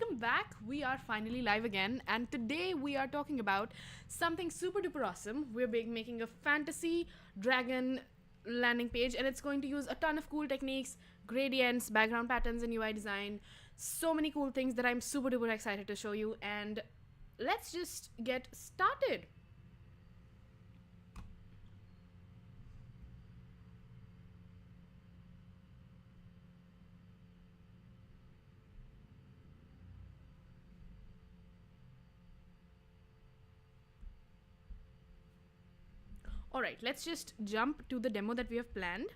welcome back. We are finally live again, and today we are talking about something super duper awesome. We're making a fantasy dragon landing page, and it's going to use a ton of cool techniques, gradients, background patterns, and UI design. So many cool things that I'm super duper excited to show you, and let's just get started. Alright, let's just jump to the demo that we have planned.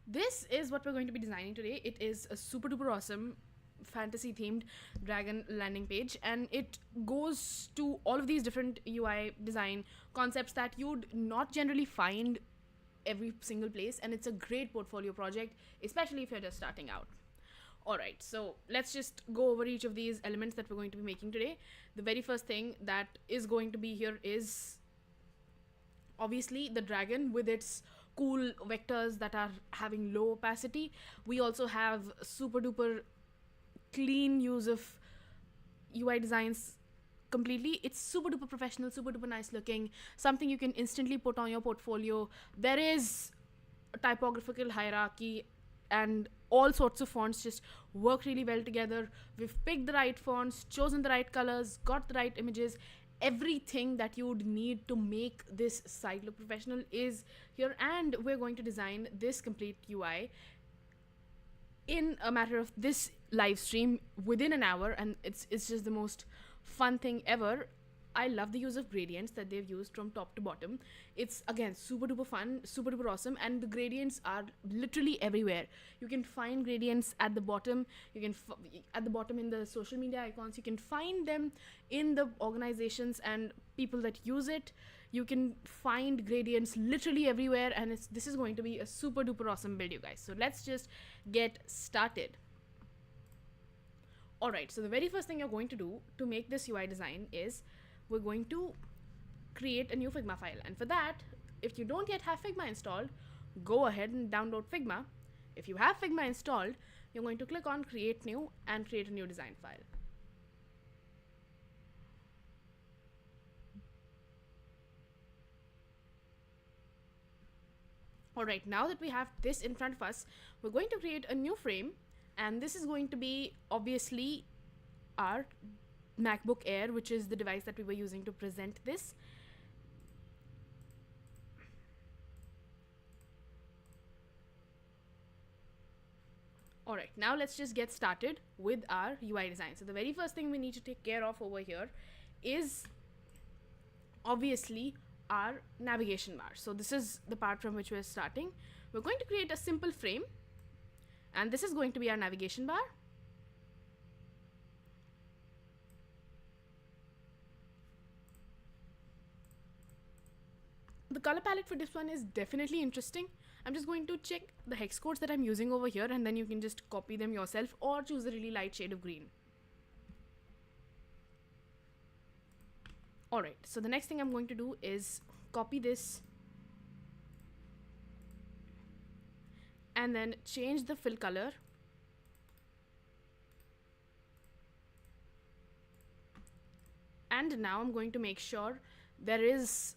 This is what we're going to be designing today. It is a super duper awesome fantasy themed dragon landing page, and it goes to all of these different UI design concepts that you'd not generally find every single place, and it's a great portfolio project, especially if you're just starting out. Alright, so let's just go over each of these elements that we're going to be making today. The very first thing that is going to be here is obviously the dragon with its cool vectors that are having low opacity. We also have super duper clean use of UI designs completely. It's super duper professional, super duper nice looking, something you can instantly put on your portfolio. There is a typographical hierarchy, and all sorts of fonts just work really well together. We've picked the right fonts, chosen the right colors, got the right images. Everything that you would need to make this site look professional is here, and we're going to design this complete UI in a matter of this live stream within an hour, and it's just the most fun thing ever. I love the use of gradients that they've used from top to bottom. It's again super duper fun, super duper awesome, and the gradients are literally everywhere. You can find gradients at the bottom. You can at the bottom in the social media icons. You can find them in the organizations and people that use it. You can find gradients literally everywhere, and this is going to be a super duper awesome build, you guys. So let's just get started. Alright, so the very first thing you're going to do to make this UI design is we're going to create a new Figma file, and for that, if you don't yet have Figma installed, go ahead and download Figma. If you have Figma installed, you're going to click on create new and create a new design file. Alright, now that we have this in front of us, we're going to create a new frame, and this is going to be obviously our MacBook Air, which is the device that we were using to present this. Alright, now let's just get started with our UI design. So the very first thing we need to take care of over here is obviously our navigation bar. So this is the part from which we're starting. We're going to create a simple frame, and this is going to be our navigation bar. The color palette for this one is definitely interesting. I'm just going to check the hex codes that I'm using over here, and then you can just copy them yourself or choose a really light shade of green. Alright, so the next thing I'm going to do is copy this and then change the fill color and now I'm going to make sure there is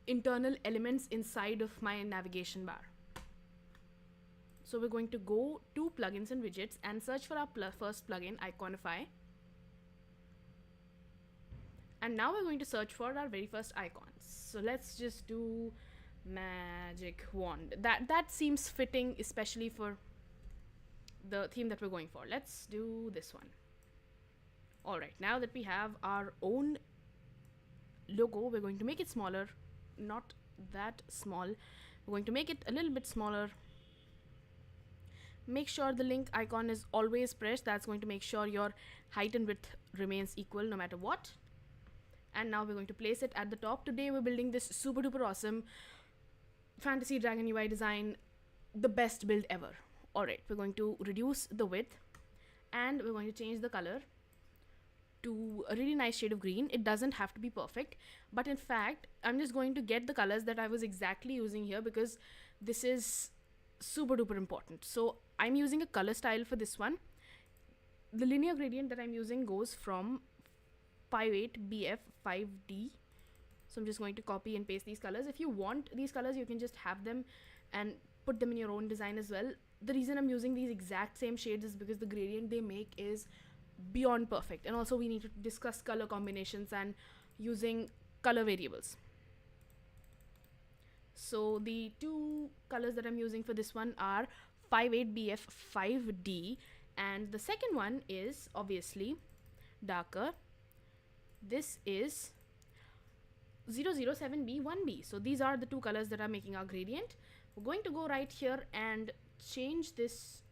internal elements inside of my navigation bar. So we're going to go to plugins and widgets and search for our first plugin, Iconify. And now we're going to search for our very first icons. So let's just do magic wand. That seems fitting, especially for the theme that we're going for. Let's do this one. Alright, now that we have our own logo, we're going to make it smaller. Not that small. We're going to make it a little bit smaller. Make sure the link icon is always pressed. That's going to make sure your height and width remains equal no matter what. And now we're going to place it at the top. Today we're building this super duper awesome fantasy dragon UI design, the best build ever. Alright, we're going to reduce the width and we're going to change the color to a really nice shade of green. It doesn't have to be perfect, but in fact I'm just going to get the colors that I was exactly using here, because this is super duper important. So I'm using a color style for this one. The linear gradient that I'm using goes from 58BF5D. So I'm just going to copy and paste these colors. If you want these colors, you can just have them and put them in your own design as well. The reason I'm using these exact same shades is because the gradient they make is beyond perfect, and also we need to discuss color combinations and using color variables. So the two colors that I'm using for this one are 58BF5D, and the second one is obviously darker. This is 007B1B. So these are the two colors that are making our gradient. We're going to go right here and change this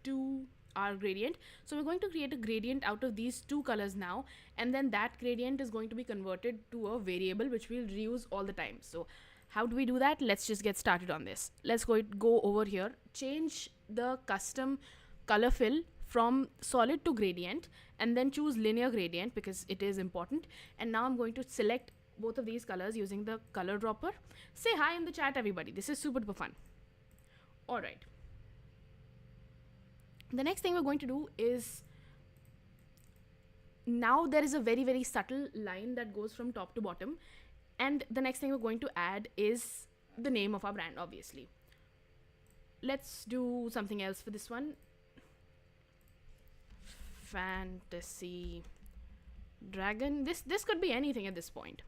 to our gradient. So we're going to create a gradient out of these two colors now, and then that gradient is going to be converted to a variable which we'll reuse all the time. So how do we do that? Let's just get started on this. Let's go over here, change the custom color fill from solid to gradient, and then choose linear gradient because it is important. And now I'm going to select both of these colors using the color dropper. Say hi in the chat, everybody. This is super duper fun. All right. The next thing we're going to do is, now there is a very, very subtle line that goes from top to bottom. And the next thing we're going to add is the name of our brand, obviously. Let's do something else for this one. Fantasy Dragon. This could be anything at this point.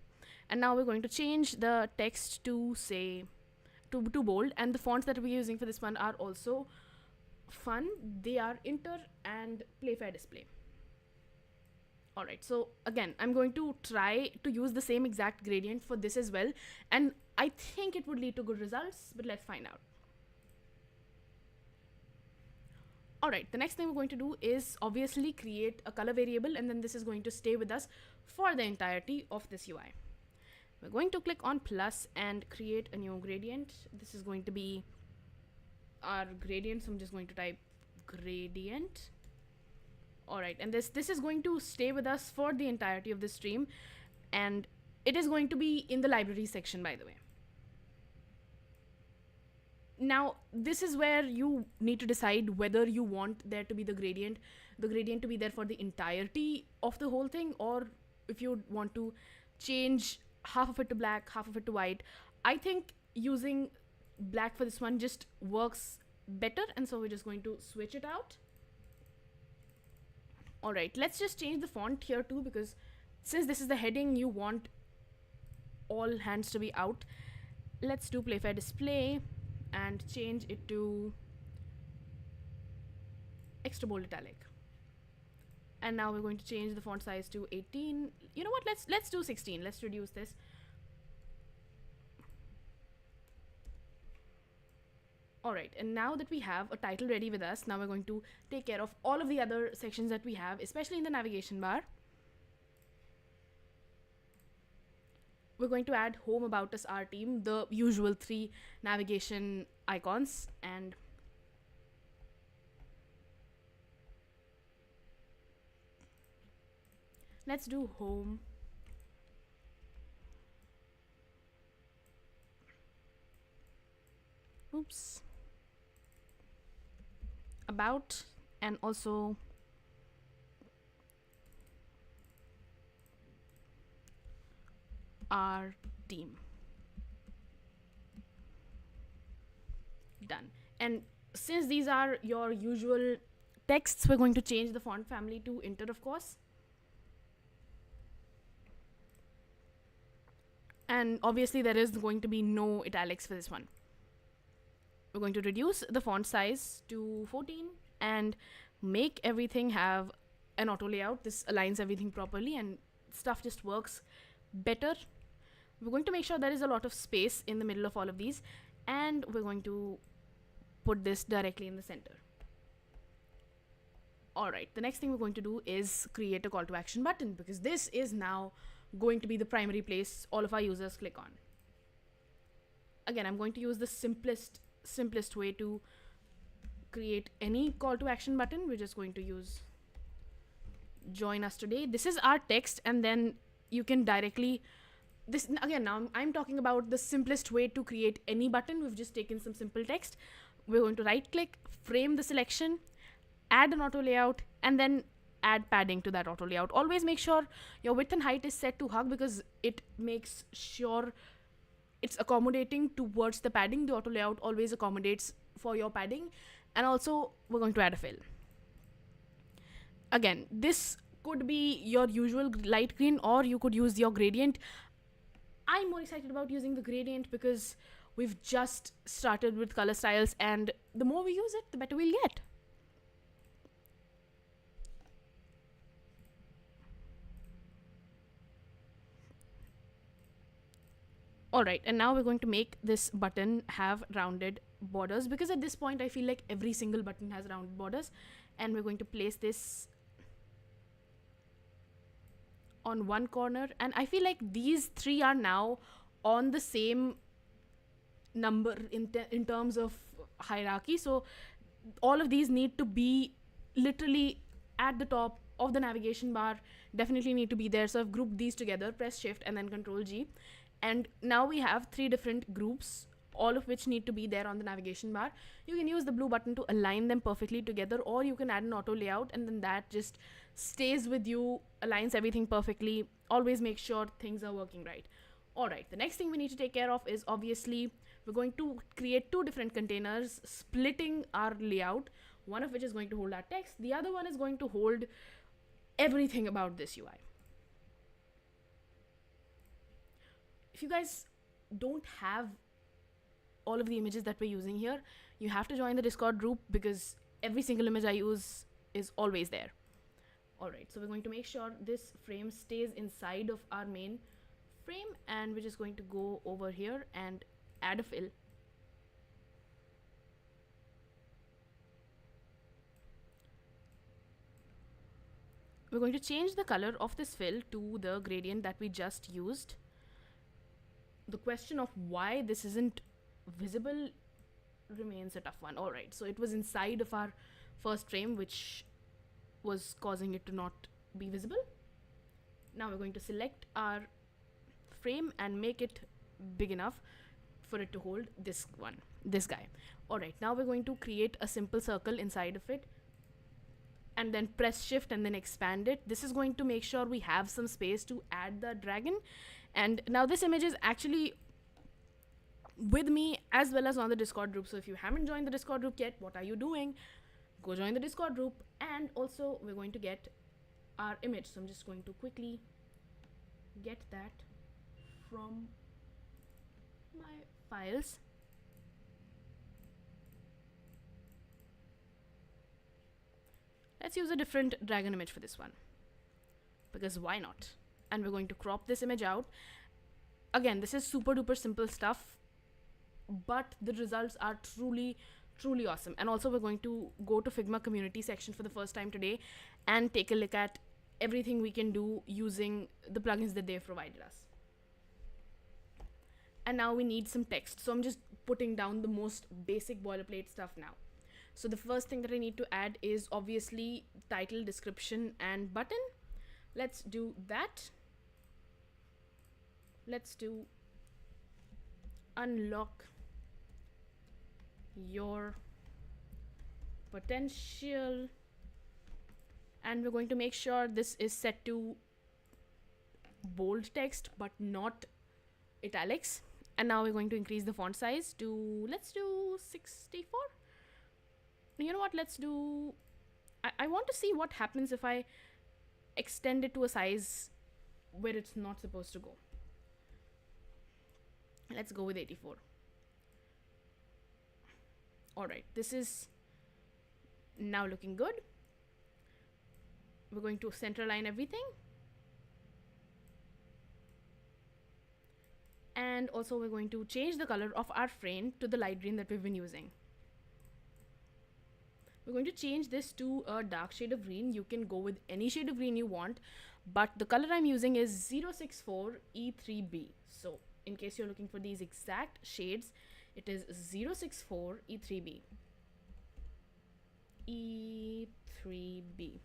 And now we're going to change the text to say to bold, and the fonts that we're using for this one are also fun. They are Inter and Playfair Display. Alright, so again, I'm going to try to use the same exact gradient for this as well, and I think it would lead to good results, but let's find out. Alright, the next thing we're going to do is obviously create a color variable, and then this is going to stay with us for the entirety of this UI. We're going to click on plus and create a new gradient. This is going to be our gradient, so I'm just going to type gradient. Alright, and this is going to stay with us for the entirety of the stream, and it is going to be in the library section, by the way. Now, this is where you need to decide whether you want there to be the gradient to be there for the entirety of the whole thing, or if you want to change half of it to black, half of it to white. I think using black for this one just works better, and so we're just going to switch it out. Alright, let's just change the font here too, because since this is the heading, you want all hands to be out. Let's do Playfair Display and change it to extra bold italic. And now we're going to change the font size to 18. You know what, let's do 16. Let's reduce this. Alright, and now that we have a title ready with us, now we're going to take care of all of the other sections that we have, especially in the navigation bar. We're going to add home, about us, our team, the usual 3 navigation icons, and let's do home, oops, about, and also our team. Done. And since these are your usual texts, we're going to change the font family to Inter, of course. And obviously there is going to be no italics for this one. We're going to reduce the font size to 14 and make everything have an auto layout. This aligns everything properly and stuff just works better. We're going to make sure there is a lot of space in the middle of all of these, and we're going to put this directly in the center. Alright, the next thing we're going to do is create a call to action button, because this is now going to be the primary place all of our users click on. Again, I'm going to use the simplest way to create any call to action button. We're just going to use join us today. This is our text, and then you can directly, this again, now I'm talking about the simplest way to create any button. We've just taken some simple text. We're going to right click, frame the selection, add an auto layout, and then add padding to that auto layout. Always make sure your width and height is set to hug, because it makes sure it's accommodating towards the padding. The auto layout always accommodates for your padding. And also we're going to add a fill. Again, this could be your usual light green, or you could use your gradient. I'm more excited about using the gradient because we've just started with color styles, and the more we use it, the better we'll get. Alright, and now we're going to make this button have rounded borders, because at this point I feel like every single button has rounded borders. And we're going to place this on one corner, and I feel like these three are now on the same number in terms of hierarchy. So all of these need to be literally at the top of the navigation bar, definitely need to be there. So I've grouped these together, press shift and then control G, and now we have three different groups, all of which need to be there on the navigation bar. You can use the blue button to align them perfectly together, or you can add an auto layout, and then that just stays with you, aligns everything perfectly. Always make sure things are working right. Alright, the next thing we need to take care of is, obviously, we're going to create two different containers, splitting our layout, one of which is going to hold our text, the other one is going to hold everything about this UI. If you guys don't have all of the images that we're using here, you have to join the Discord group, because every single image I use is always there. Alright, so we're going to make sure this frame stays inside of our main frame, and we're just going to go over here and add a fill. We're going to change the color of this fill to the gradient that we just used. The question of why this isn't visible remains a tough one. Alright, so it was inside of our first frame, which was causing it to not be visible. Now we're going to select our frame and make it big enough for it to hold this guy. Alright, now we're going to create a simple circle inside of it, and then press shift and then expand it. This is going to make sure we have some space to add the dragon. And now this image is actually with me as well as on the Discord group. So if you haven't joined the Discord group yet, what are you doing? Go join the Discord group. And also we're going to get our image. So I'm just going to quickly get that from my files. Let's use a different dragon image for this one, because why not? And we're going to crop this image out. Again, this is super duper simple stuff, but the results are truly awesome. And also we're going to go to Figma community section for the first time today and take a look at everything we can do using the plugins that they've provided us. And now we need some text, so I'm just putting down the most basic boilerplate stuff now. So the first thing that I need to add is obviously title, description, and button. Let's do that. Let's do unlock your potential, and we're going to make sure this is set to bold text but not italics. And now we're going to increase the font size to, let's do 64. You know what, let's do, I want to see what happens if I extend it to a size where it's not supposed to go. Let's go with 84. Alright, this is now looking good. We're going to center line everything. And also we're going to change the color of our frame to the light green that we've been using. We're going to change this to a dark shade of green. You can go with any shade of green you want, but the color I'm using is 064 E3B. So in case you're looking for these exact shades, it is 064 E3B. E3B.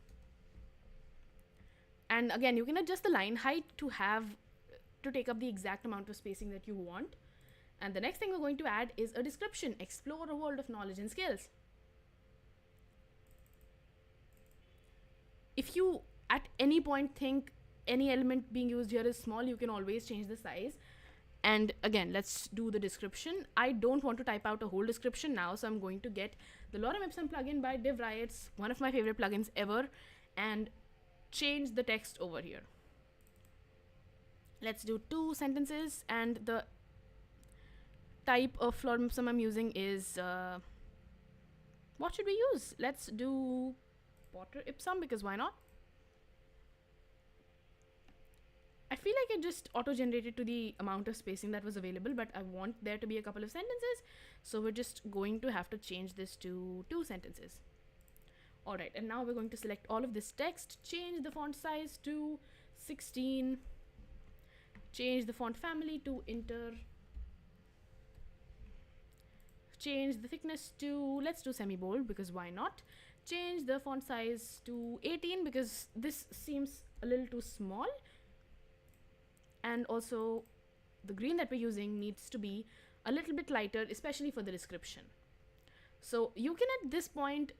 And again, you can adjust the line height to take up the exact amount of spacing that you want. And the next thing we're going to add is a description. Explore a world of knowledge and skills. If you at any point think any element being used here is small, you can always change the size. And again, let's do the description. I don't want to type out a whole description now, so I'm going to get the Lorem Ipsum plugin by Div Riots, one of my favorite plugins ever, and change the text over here. Let's do 2 sentences, and the type of Lorem Ipsum I'm using is what should we use? Let's do Potter Ipsum, because why not? I feel like it just auto-generated to the amount of spacing that was available, but I want there to be a couple of sentences, so we're just going to have to change this to 2 sentences. Alright, and now we're going to select all of this text, change the font size to 16, change the font family to Inter, change the thickness to, let's do semi-bold, because why not? Change the font size to 18, because this seems a little too small. And also, the green that we're using needs to be a little bit lighter, especially for the description. So you can at this point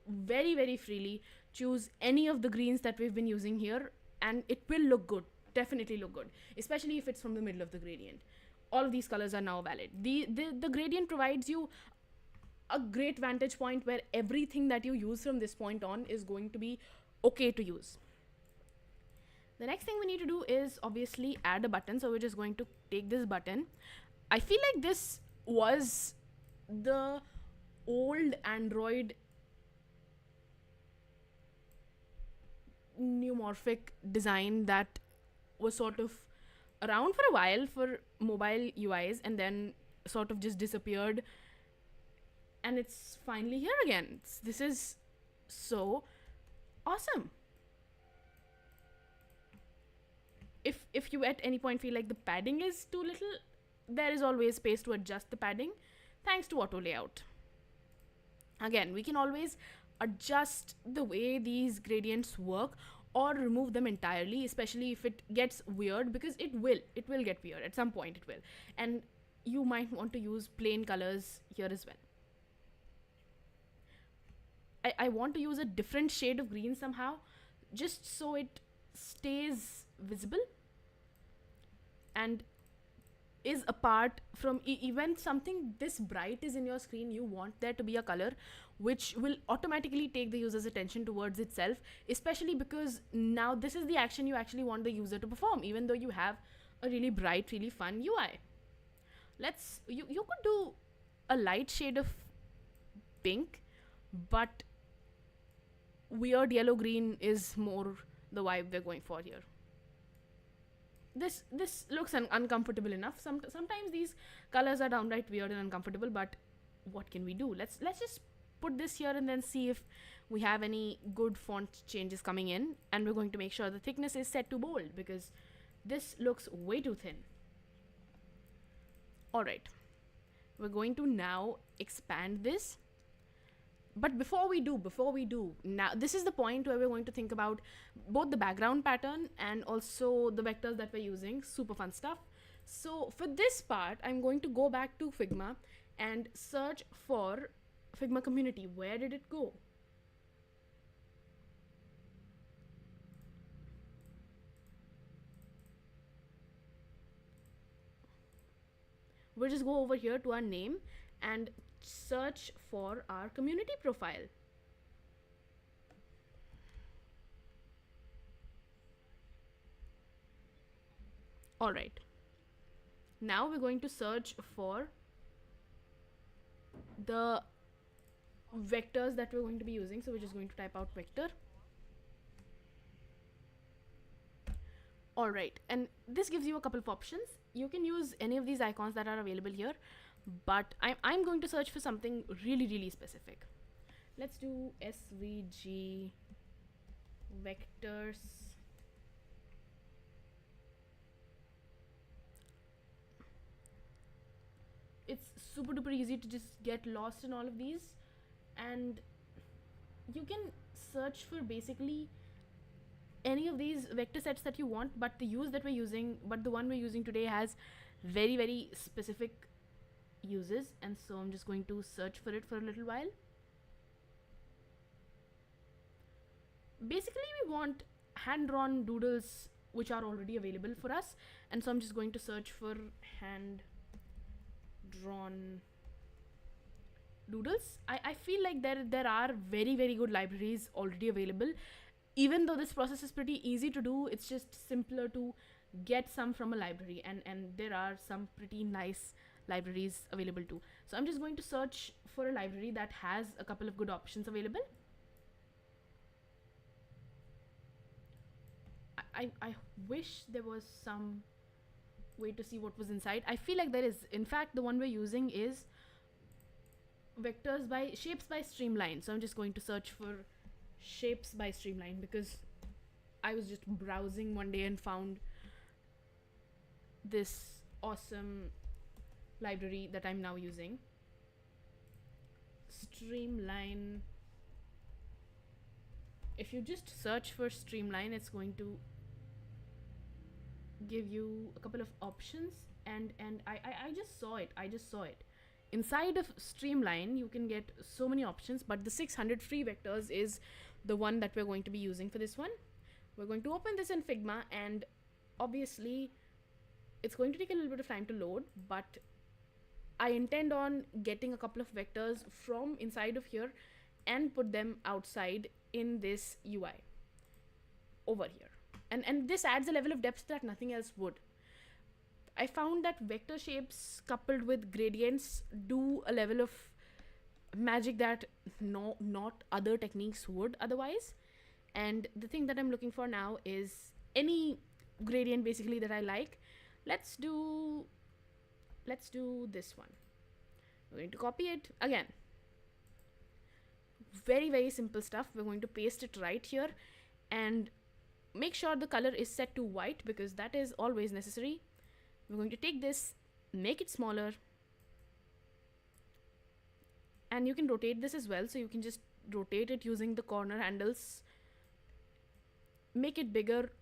very, very freely choose any of the greens that we've been using here, and it will look good, definitely look good, especially if it's from the middle of the gradient. All of these colors are now valid. The gradient provides you a great vantage point where everything that you use from this point on is going to be okay to use. The next thing we need to do is obviously add a button. So we're just going to take this button. I feel like this was the old Android neumorphic design that was sort of around for a while for mobile UIs and then sort of just disappeared. And it's finally here again. This is so awesome. If you at any point feel like the padding is too little, there is always space to adjust the padding thanks to auto layout. Again, we can always adjust the way these gradients work or remove them entirely, especially if it gets weird, because it will get weird at some point. It will, and you might want to use plain colors here as well. I want to use a different shade of green somehow, just so it stays visible and is apart from even something this bright is in your screen. You want there to be a color which will automatically take the user's attention towards itself, especially because now this is the action you actually want the user to perform, even though you have a really bright, really fun UI. You could do a light shade of pink, but weird yellow green is more the vibe we're going for here. This looks uncomfortable enough. Sometimes these colors are downright weird and uncomfortable, but what can we do? Let's just put this here and then see if we have any good font changes coming in, and we're going to make sure the thickness is set to bold because this looks way too thin. Alright, we're going to now expand this. But before we do, now this is the point where we're going to think about both the background pattern and also the vectors that we're using. Super fun stuff. So for this part, I'm going to go back to Figma and search for Figma community. Where did it go? We'll just go over here to our name and search for our community profile. Alright, now we're going to search for the vectors that we're going to be using. So we're just going to type out vector. Alright, and this gives you a couple of options. You can use any of these icons that are available here, but I'm going to search for something really, really specific. Let's do SVG vectors. It's super duper easy to just get lost in all of these, and you can search for basically any of these vector sets that you want, but the one we're using today has very, very specific uses, and so I'm just going to search for it for a little while. Basically, we want hand-drawn doodles which are already available for us, and so I'm just going to search for hand-drawn doodles. I feel like there are very, very good libraries already available. Even though this process is pretty easy to do, it's just simpler to get some from a library, and there are some pretty nice libraries available too. So I'm just going to search for a library that has a couple of good options available. I wish there was some way to see what was inside. I feel like there is. In fact, the one we're using is shapes by streamline. So I'm just going to search for shapes by streamline because I was just browsing one day and found this awesome library that I'm now using. Streamline. If you just search for streamline, it's going to give you a couple of options, and I just saw it. Inside of streamline you can get so many options, but the 600 free vectors is the one that we're going to be using for this one. We're going to open this in Figma, and obviously it's going to take a little bit of time to load, but I intend on getting a couple of vectors from inside of here and put them outside in this UI over here. And this adds a level of depth that nothing else would. I found that vector shapes coupled with gradients do a level of magic that not other techniques would otherwise. And the thing that I'm looking for now is any gradient basically that I like. Let's do this one. We're going to copy it again. Very, very simple stuff. We're going to paste it right here and make sure the color is set to white because that is always necessary. We're going to take this, make it smaller, and you can rotate this as well, so you can just rotate it using the corner handles, make it bigger,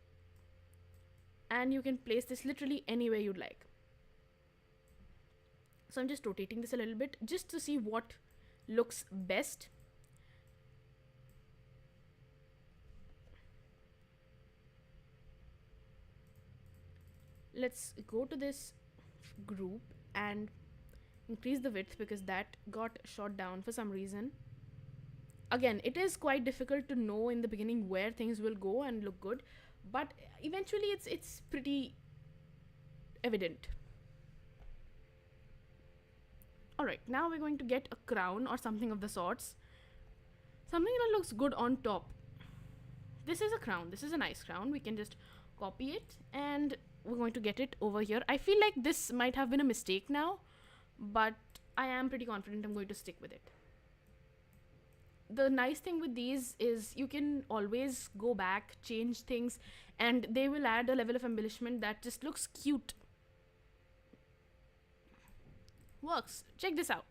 and you can place this literally anywhere you'd like. So I'm just rotating this a little bit just to see what looks best. Let's go to this group and increase the width because that got shot down for some reason. Again, it is quite difficult to know in the beginning where things will go and look good, but eventually it's pretty evident. Alright, now we're going to get a crown or something of the sorts. Something that looks good on top. This is a crown. This is a nice crown. We can just copy it and we're going to get it over here. I feel like this might have been a mistake now, but I am pretty confident I'm going to stick with it. The nice thing with these is you can always go back, change things, and they will add a level of embellishment that just looks cute. Works. Check this out.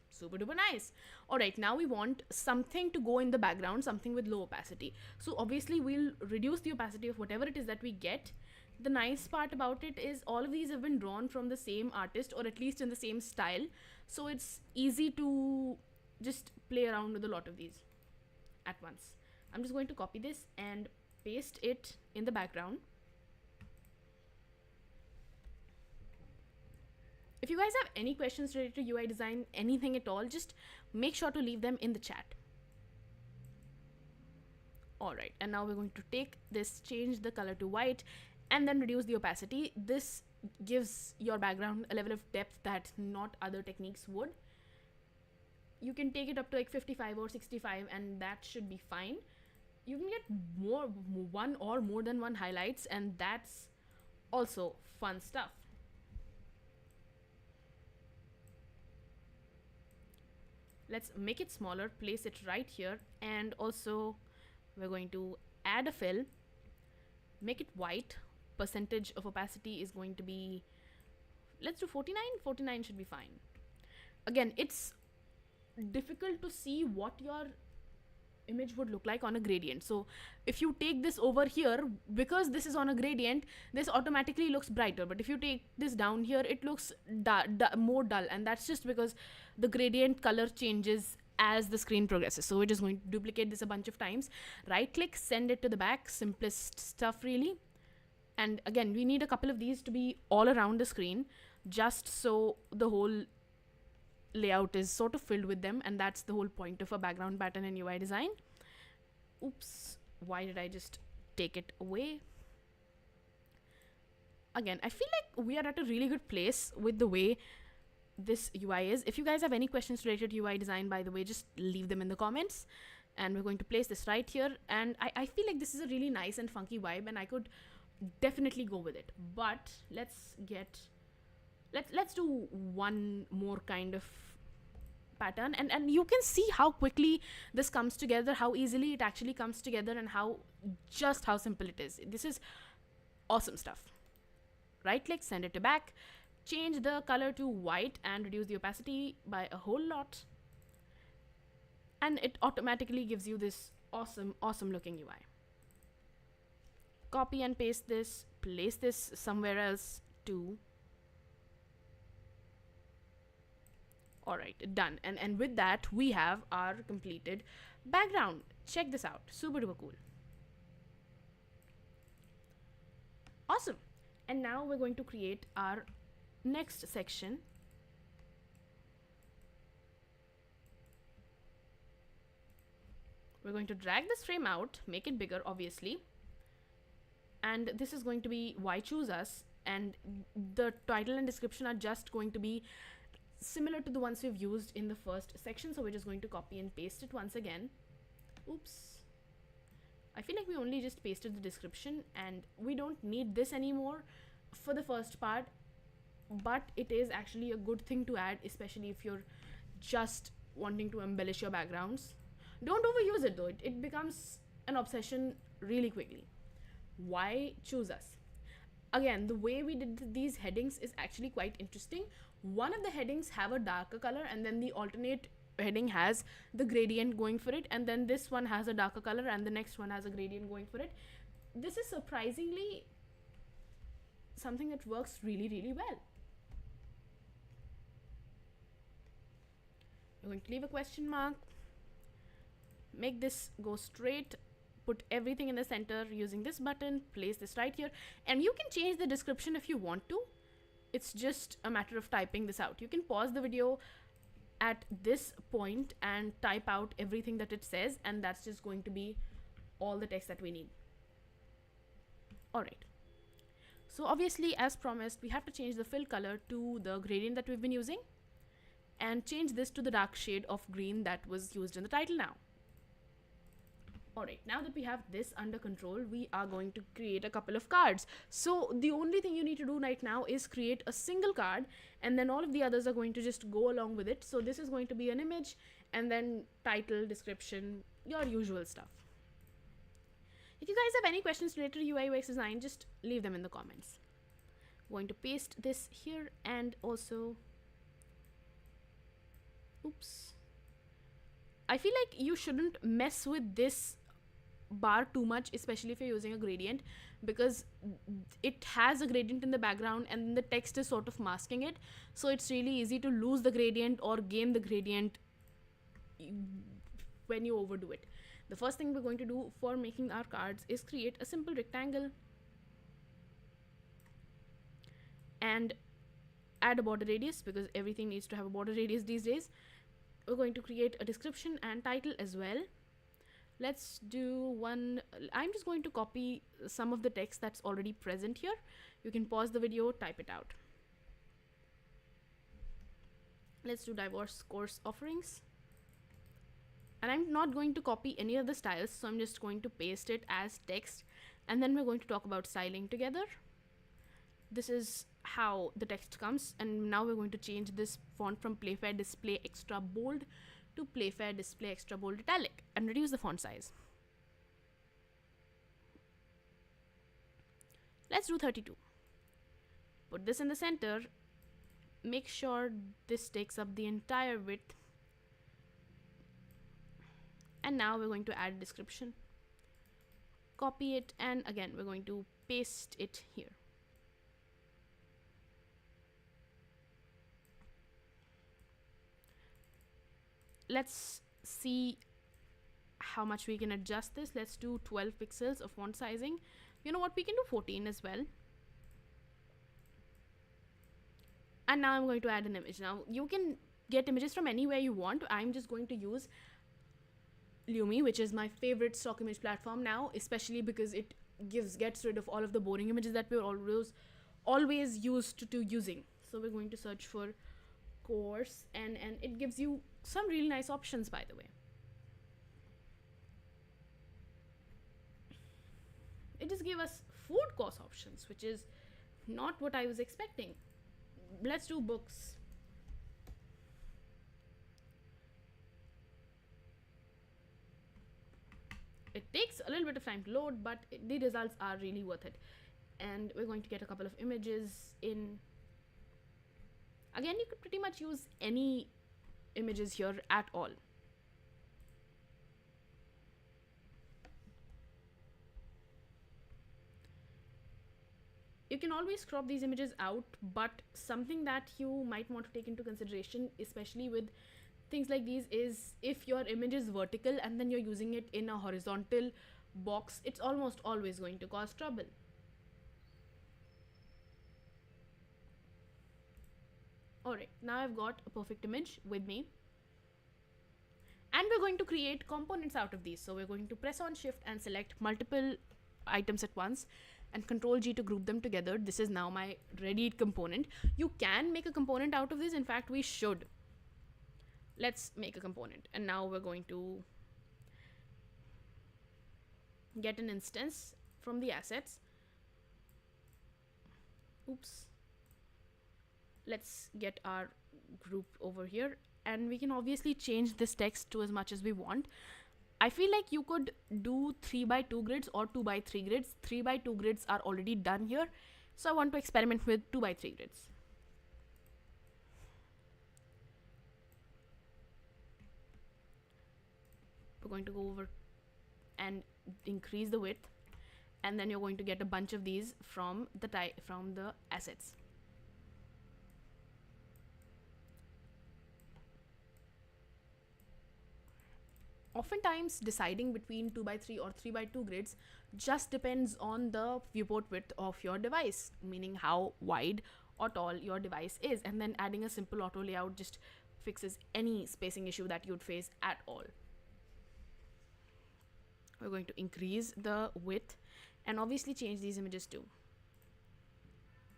Super duper nice. Alright, now we want something to go in the background, something with low opacity. So obviously we'll reduce the opacity of whatever it is that we get. The nice part about it is all of these have been drawn from the same artist, or at least in the same style, so it's easy to just play around with a lot of these at once. I'm just going to copy this and paste it in the background. If you guys have any questions related to UI design, anything at all, just make sure to leave them in the chat. Alright, and now we're going to take this, change the color to white, and then reduce the opacity. This gives your background a level of depth that not other techniques would. You can take it up to like 55 or 65 and that should be fine. You can get one or more than one highlights, and that's also fun stuff. Let's make it smaller, place it right here, and also we're going to add a fill, make it white. Percentage of opacity is going to be, let's do 49 should be fine. Again, it's difficult to see what your image would look like on a gradient. So if you take this over here, because this is on a gradient, this automatically looks brighter, but if you take this down here, it looks more dull, and that's just because the gradient color changes as the screen progresses. So we're just going to duplicate this a bunch of times, right click, send it to the back, simplest stuff really. And again, we need a couple of these to be all around the screen, just so the whole layout is sort of filled with them, and that's the whole point of a background pattern in UI design. Oops, why did I just take it away? Again, I feel like we are at a really good place with the way this UI is. If you guys have any questions related to UI design, by the way, just leave them in the comments, and we're going to place this right here. And I feel like this is a really nice and funky vibe, and I could definitely go with it, but let's do one more kind of pattern, and you can see how quickly this comes together, how easily it actually comes together, and how simple it is. This is awesome stuff. Right click, send it to back, change the color to white and reduce the opacity by a whole lot, and it automatically gives you this awesome looking UI. Copy and paste this, place this somewhere else too. Alright, done. And with that, we have our completed background. Check this out. Super duper cool. Awesome. And now we're going to create our next section. We're going to drag this frame out, make it bigger, obviously. And this is going to be why choose us. And the title and description are just going to be similar to the ones we've used in the first section, so we're just going to copy and paste it once again. Oops, I feel like we only just pasted the description, and we don't need this anymore for the first part, but it is actually a good thing to add, especially if you're just wanting to embellish your backgrounds. Don't overuse it though, it becomes an obsession really quickly. Why choose us? Again, the way we did these headings is actually quite interesting. One of the headings have a darker color, and then the alternate heading has the gradient going for it, and then this one has a darker color and the next one has a gradient going for it. This is surprisingly something that works really well. We're going to leave a question mark, make this go straight, put everything in the center using this button, place this right here, and you can change the description if you want to. It's just a matter of typing this out. You can pause the video at this point and type out everything that it says, and that's just going to be all the text that we need. Alright, so obviously, as promised, we have to change the fill color to the gradient that we've been using, and change this to the dark shade of green that was used in the title now. Alright, now that we have this under control, we are going to create a couple of cards. So the only thing you need to do right now is create a single card, and then all of the others are going to just go along with it. So this is going to be an image, and then title, description, your usual stuff. If you guys have any questions related to UI UX design, just leave them in the comments. I'm going to paste this here, and also, oops, I feel like you shouldn't mess with this bar too much, especially if you're using a gradient, because it has a gradient in the background and the text is sort of masking it, so it's really easy to lose the gradient or gain the gradient when you overdo it. The first thing we're going to do for making our cards is create a simple rectangle and add a border radius, because everything needs to have a border radius these days. We're going to create a description and title as well. Let's do one. I'm just going to copy some of the text that's already present here. You can pause the video, type it out. Let's do diverse course offerings. And I'm not going to copy any of the styles, so I'm just going to paste it as text, and then we're going to talk about styling together. This is how the text comes, and now we're going to change this font from Playfair Display Extra Bold to Playfair Display Extra Bold Italic, and reduce the font size. Let's do 32. Put this in the center, make sure this takes up the entire width, And now we're going to add a description, copy it, and again we're going to paste it here. Let's see how much we can adjust this. Let's do 12 pixels of font sizing. You know what, we can do 14 as well. And now I'm going to add an image. Now you can get images from anywhere you want. I'm just going to use Lumi, which is my favorite stock image platform now, especially because it gets rid of all of the boring images that we're always used to using. So we're going to search for course, and it gives you some really nice options, by the way. It just gave us food course options, which is not what I was expecting. Let's do books. It takes a little bit of time to load, but the results are really worth it. And we're going to get a couple of images in. Again, you could pretty much use any images here at all. You can always crop these images out, but something that you might want to take into consideration, especially with things like these, is if your image is vertical and then you're using it in a horizontal box, it's almost always going to cause trouble. Alright, now I've got a perfect image with me. And we're going to create components out of these. So we're going to press on Shift and select multiple items at once and Control G to group them together. This is now my ready component. You can make a component out of this. In fact, we should. Let's make a component. And now we're going to get an instance from the assets. Oops. Let's get our group over here, and we can obviously change this text to as much as we want. I feel like you could do 3x2 grids or 2x3 grids. 3x2 grids are already done here, so I want to experiment with 2x3 grids. We're going to go over and increase the width, and then you're going to get a bunch of these from the assets. Oftentimes, deciding between 2x3 or 3x2 grids just depends on the viewport width of your device, meaning how wide or tall your device is, and then adding a simple auto layout just fixes any spacing issue that you'd face at all. We're going to increase the width and obviously change these images too.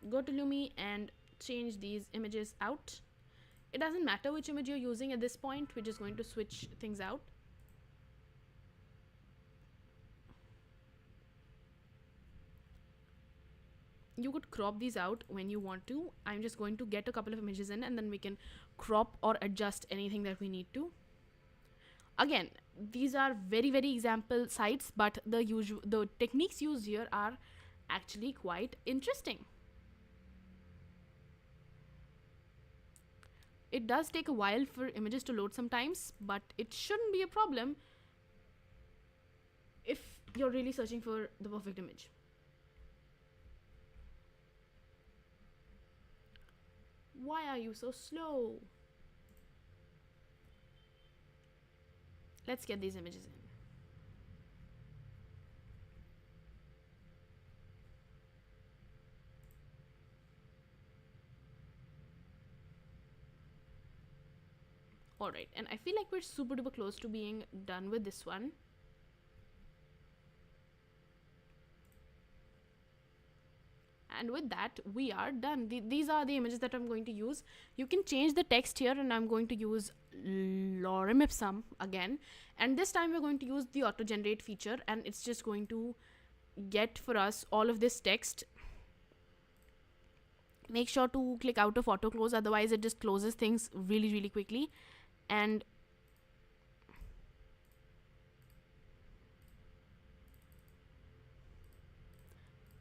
Go to Lumi and change these images out. It doesn't matter which image you're using at this point, we're just going to switch things out. You could crop these out when you want to. I'm just going to get a couple of images in, and then we can crop or adjust anything that we need to. Again, these are very example sites, but the techniques used here are actually quite interesting. It does take a while for images to load sometimes, but it shouldn't be a problem if you're really searching for the perfect image. Why are you so slow? Let's get these images in. Alright, and I feel like we're super duper close to being done with this one. And with that, we are done. These are the images that I'm going to use. You can change the text here, and I'm going to use lorem ipsum again. And this time we're going to use the auto-generate feature, and it's just going to get for us all of this text. Make sure to click out of auto close, otherwise it just closes things really quickly. And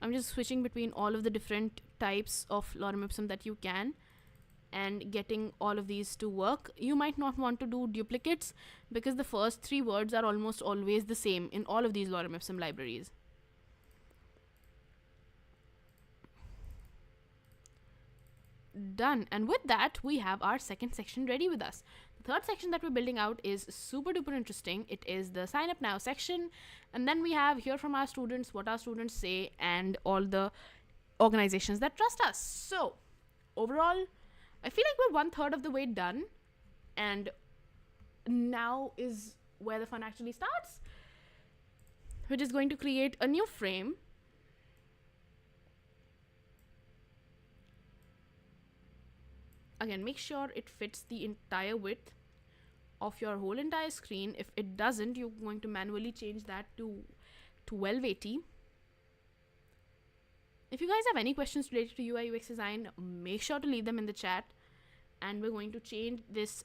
I'm just switching between all of the different types of lorem ipsum that you can, and getting all of these to work. You might not want to do duplicates because the first 3 words are almost always the same in all of these lorem ipsum libraries. Done. And with that, we have our second section ready with us. The third section that we're building out is super duper interesting. It is the sign up now section, and then we have hear from our students, what our students say, and all the organizations that trust us. So overall, I feel like we're 1/3 of the way done, and now is where the fun actually starts. We're just going to create a new frame. Again, make sure it fits the entire width of your whole entire screen. If it doesn't, you're going to manually change that to 1280. If you guys have any questions related to UI UX design, make sure to leave them in the chat. And we're going to change this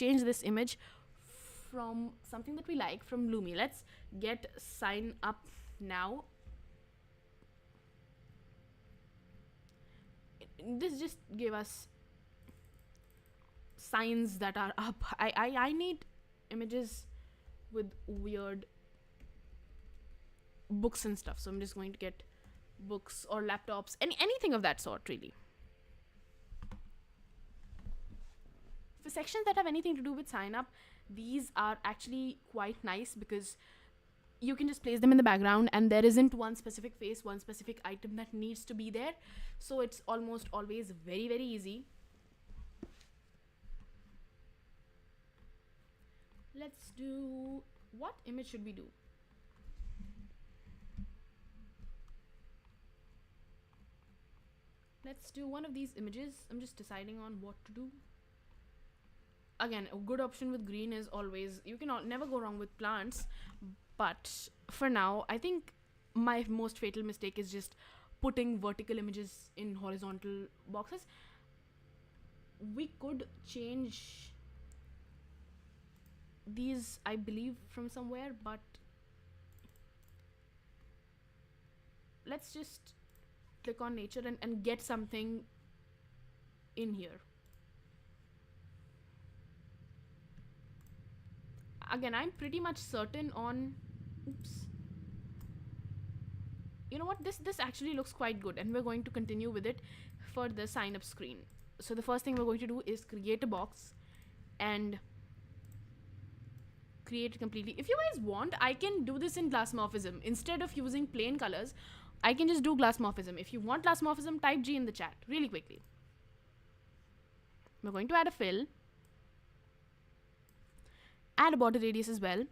change this image from something that we like, from Lumi. Let's get sign up now. This just gave us signs that are up. I need images with weird books and stuff, so I'm just going to get books or laptops, anything of that sort, really. For sections that have anything to do with sign up, these are actually quite nice because you can just place them in the background and there isn't one specific face, one specific item that needs to be there. So it's almost always very, very easy. Let's do, what image should we do? Let's do one of these images. I'm just deciding on what to do. Again, a good option with green is always, you can never go wrong with plants. But for now, I think my most fatal mistake is just putting vertical images in horizontal boxes. We could change these, I believe, from somewhere, but let's just click on nature and get something in here. Again, I'm pretty much certain on, oops, you know what, this actually looks quite good, and we're going to continue with it for the sign up screen. So the first thing we're going to do is create a box and create it completely. If you guys want, I can do this in glass morphism. Instead of using plain colors, I can just do glass morphism. If you want glass morphism, type G in the chat really quickly. We're going to add a fill, add a border radius as well,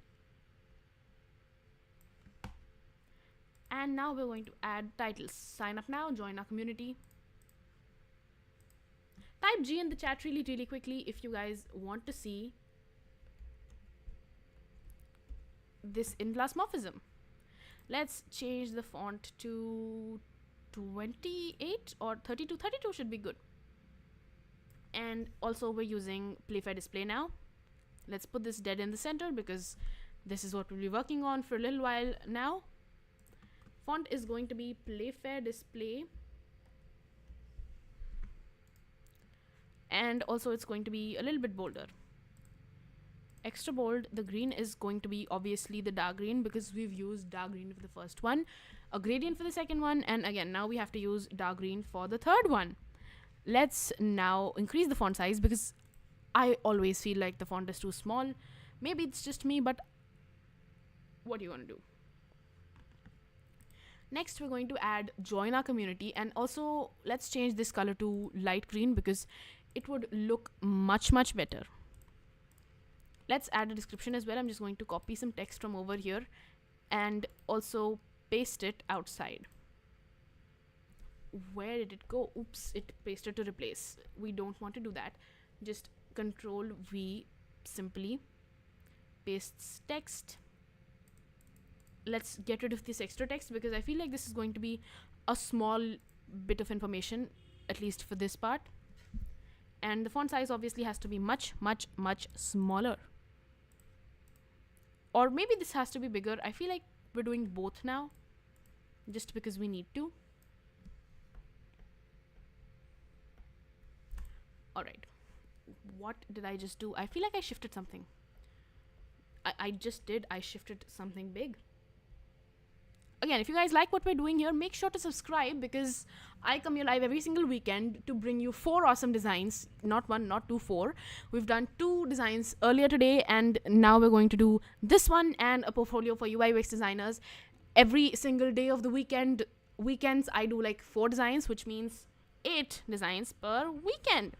and now we're going to add titles. Sign up now, join our community. Type G in the chat really, really quickly if you guys want to see this in glass morphism. Let's change the font to 28 or 32. 32 should be good. And also we're using Playfair Display now. Let's put this dead in the center because this is what we'll be working on for a little while now. Font is going to be Playfair Display. And also it's going to be a little bit bolder. Extra bold. The green is going to be obviously the dark green because we've used dark green for the first one, a gradient for the second one, and again now we have to use dark green for the third one. Let's now increase the font size because I always feel like the font is too small. Maybe it's just me, but what do you want to do? Next, we're going to add join our community, and also let's change this color to light green because it would look much, much better. Let's add a description as well. I'm just going to copy some text from over here and also paste it outside. Where did it go? Oops, it pasted to replace. We don't want to do that. Just Control V, simply pastes text. Let's get rid of this extra text because I feel like this is going to be a small bit of information, at least for this part. And the font size obviously has to be much, much, much smaller. Or maybe this has to be bigger. I feel like we're doing both now, just because we need to. All right, what did I just do? I feel like I shifted something. I shifted something big. Again, if you guys like what we're doing here, make sure to subscribe, because I come here live every single weekend to bring you 4 awesome designs. Not one, not two, 4. We've done 2 designs earlier today, and now we're going to do this one and a portfolio for UI UX designers. Every single day of the weekends I do like 4 designs, which means 8 designs per weekend.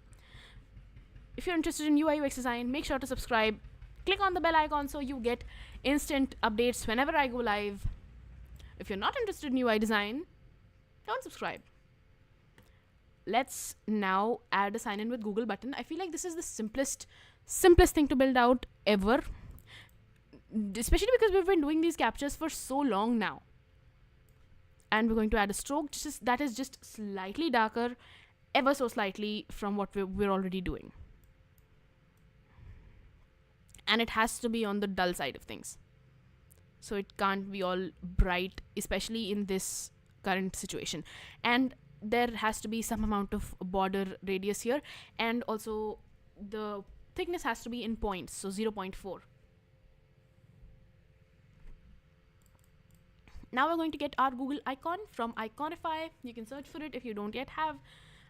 If you're interested in UI UX design, make sure to subscribe. Click on the bell icon so you get instant updates whenever I go live. If you're not interested in UI design, don't subscribe. Let's now add a sign in with Google button. I feel like this is the simplest thing to build out ever, especially because we've been doing these captures for so long now. And we're going to add a stroke that is just slightly darker, ever so slightly, from what we're already doing. And it has to be on the dull side of things. So it can't be all bright, especially in this current situation. And there has to be some amount of border radius here, and also the thickness has to be in points, so 0.4. Now we're going to get our Google icon from Iconify. You can search for it if you don't yet have,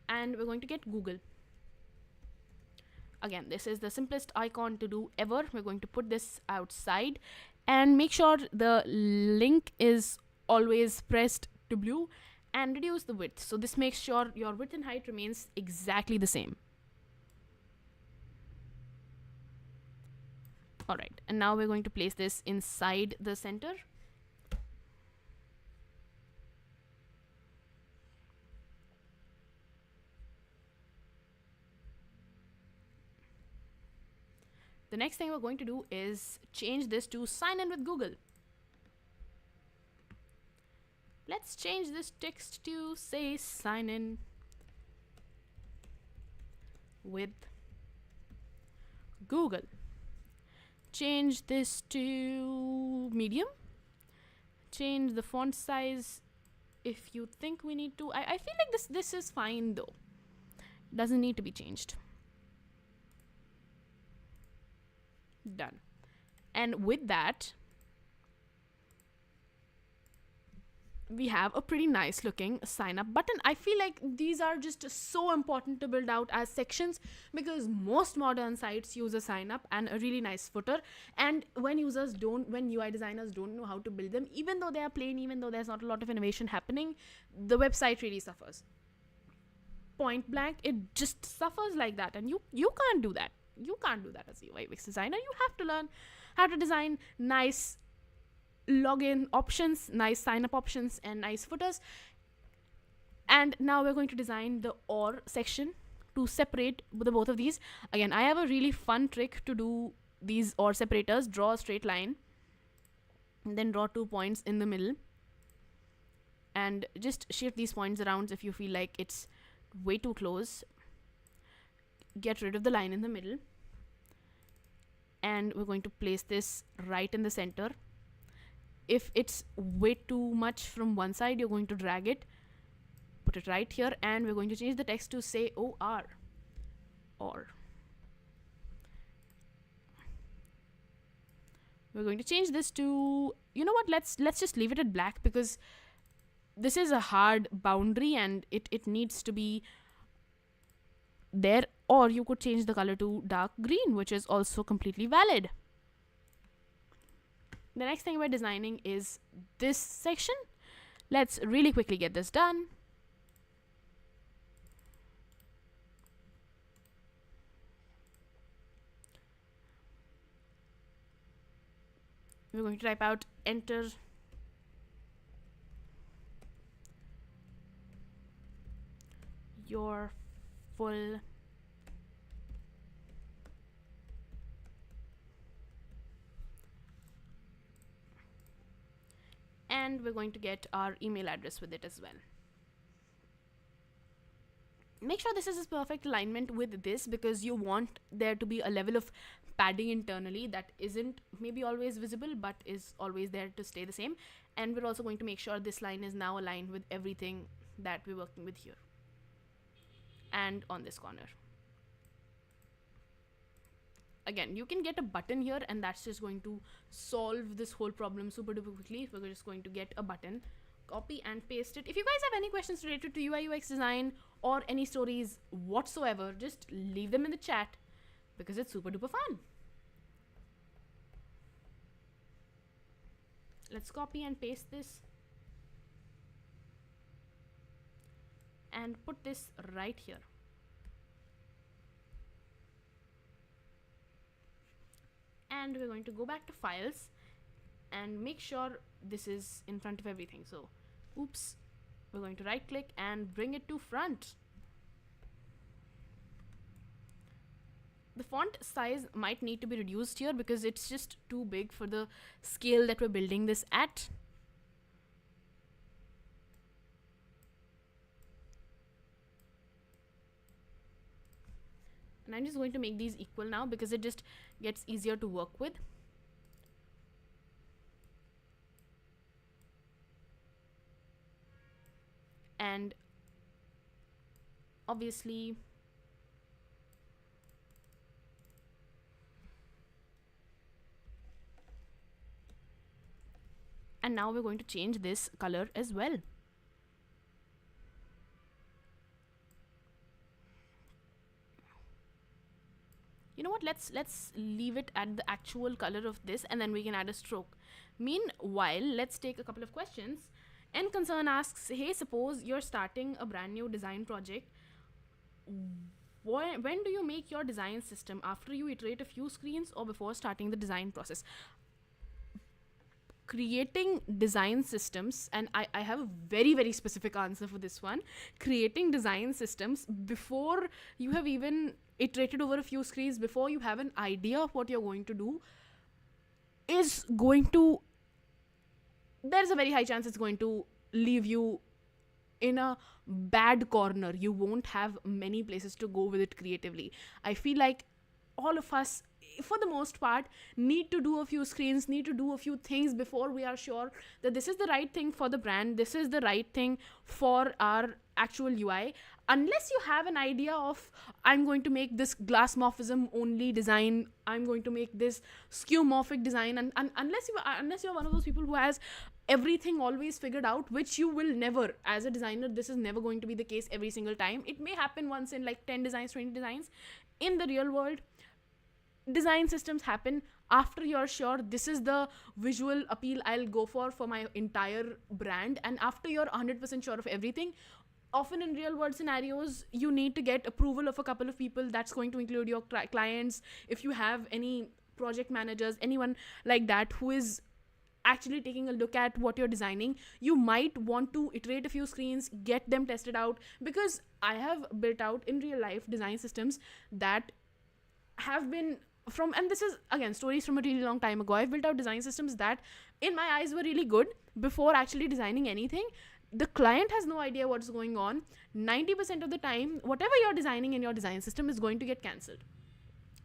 and we're going to get Google. Again, this is the simplest icon to do ever. We're going to put this outside, and make sure the link is always pressed to blue, and reduce the width. So this makes sure your width and height remains exactly the same. All right, and now we're going to place this inside the center. The next thing we're going to do is change this to sign in with Google. Let's change this text to say sign in with Google. Change this to medium. Change the font size if you think we need to. I feel like this is fine though. Doesn't need to be changed. Done. And with that, we have a pretty nice looking sign up button. I feel like these are just so important to build out as sections, because most modern sites use a sign up and a really nice footer, and when UI designers don't know how to build them, even though they are plain, even though there's not a lot of innovation happening, the website really suffers. Point blank, it just suffers like that, and you can't do that. You can't do that as a UI UX designer. You have to learn how to design nice login options, nice sign up options, and nice footers. And now we're going to design the OR section to separate the both of these. Again, I have a really fun trick to do these OR separators. Draw a straight line, and then draw 2 points in the middle, and just shift these points around if you feel like it's way too close. Get rid of the line in the middle, and we're going to place this right in the center. If it's way too much from one side, you're going to drag it, put it right here, and we're going to change the text to say OR. Or we're going to change this to, you know what, let's just leave it at black, because this is a hard boundary and it needs to be there. Or you could change the color to dark green, which is also completely valid. The next thing we're designing is this section. Let's really quickly get this done. We're going to type out enter your full and we're going to get our email address with it as well. Make sure this is a perfect alignment with this, because you want there to be a level of padding internally that isn't maybe always visible but is always there to stay the same. And we're also going to make sure this line is now aligned with everything that we're working with here and on this corner. again, you can get a button here, and that's just going to solve this whole problem super duper quickly. We're just going to get a button, copy and paste it. If you guys have any questions related to UI UX design or any stories whatsoever, just leave them in the chat, because it's super duper fun. Let's copy and paste this and put this right here. And we're going to go back to files and make sure this is in front of everything. So oops, we're going to right click and bring it to front. The font size might need to be reduced here because it's just too big for the scale that we're building this at. And I'm just going to make these equal now because it just gets easier to work with. And obviously and now we're going to change this color as well. You know what, let's leave it at the actual color of this, and then we can add a stroke. Meanwhile, let's take a couple of questions. N Concern asks, hey, suppose you're starting a brand new design project. When do you make your design system? After you iterate a few screens or before starting the design process? Creating design systems, and I have a very, very specific answer for this one. Creating design systems before you have even iterated over a few screens, before you have an idea of what you're going to do, is going to, there's a very high chance it's going to leave you in a bad corner. You won't have many places to go with it creatively. I feel like all of us, for the most part, need to do a few screens, need to do a few things before we are sure that this is the right thing for the brand, this is the right thing for our actual UI. Unless you have an idea of, I'm going to make this glassmorphism only design, I'm going to make this skeuomorphic design, and unless you're one of those people who has everything always figured out, which you will never, as a designer, this is never going to be the case every single time. It may happen once in like 10 designs, 20 designs. In the real world, design systems happen after you're sure this is the visual appeal I'll go for my entire brand, and after you're 100% sure of everything. Often in real world scenarios, you need to get approval of a couple of people. That's going to include your clients. If you have any project managers, anyone like that who is actually taking a look at what you're designing, you might want to iterate a few screens, get them tested out, because I have built out in real life design systems that have been from, and this is again stories from a really long time ago, I've built out design systems that in my eyes were really good before actually designing anything. The client has no idea what's going on. 90% of the time, whatever you're designing in your design system is going to get cancelled.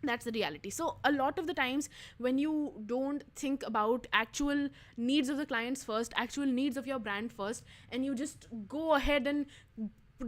That's the reality. So a lot of the times when you don't think about actual needs of the clients first, actual needs of your brand first, and you just go ahead and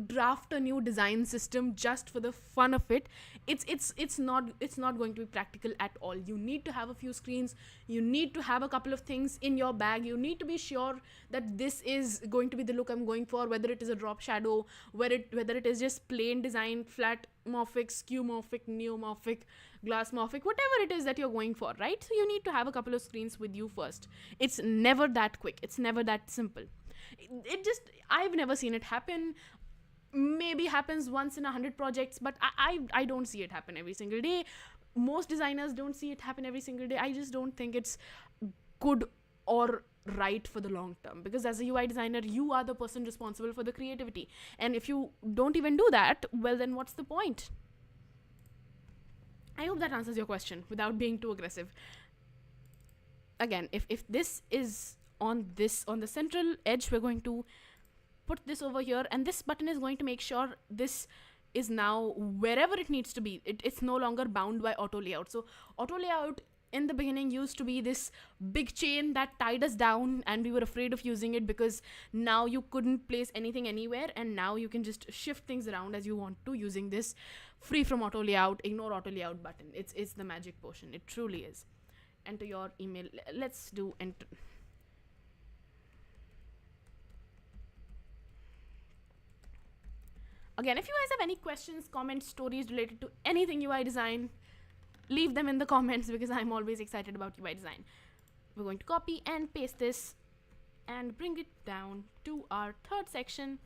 draft a new design system just for the fun of it, it's not going to be practical at all. You need to have a few screens, you need to have a couple of things in your bag, you need to be sure that this is going to be the look I'm going for, whether it is a drop shadow, whether it is just plain design, flat morphic, skeuomorphic, neomorphic, glassmorphic, whatever it is that you're going for, right? So you need to have a couple of screens with you first. It's never that quick, it's never that simple. I've never seen it happen. Maybe happens once in 100 projects, but I don't see it happen every single day. Most designers don't see it happen every single day. I just don't think it's good or right for the long term, because as a UI designer, you are the person responsible for the creativity, and if you don't even do that, well, then what's the point? I hope that answers your question without being too aggressive. Again, if this is on the central edge, we're going to put this over here, and this button is going to make sure this is now wherever it needs to be. It's no longer bound by auto layout. So auto layout in the beginning used to be this big chain that tied us down, and we were afraid of using it because now you couldn't place anything anywhere, and now you can just shift things around as you want to using this free from auto layout, ignore auto layout button. It's the magic potion. It truly is. Enter your email. Let's do enter. Again, if you guys have any questions, comments, stories related to anything UI design, leave them in the comments because I'm always excited about UI design. We're going to copy and paste this and bring it down to our third section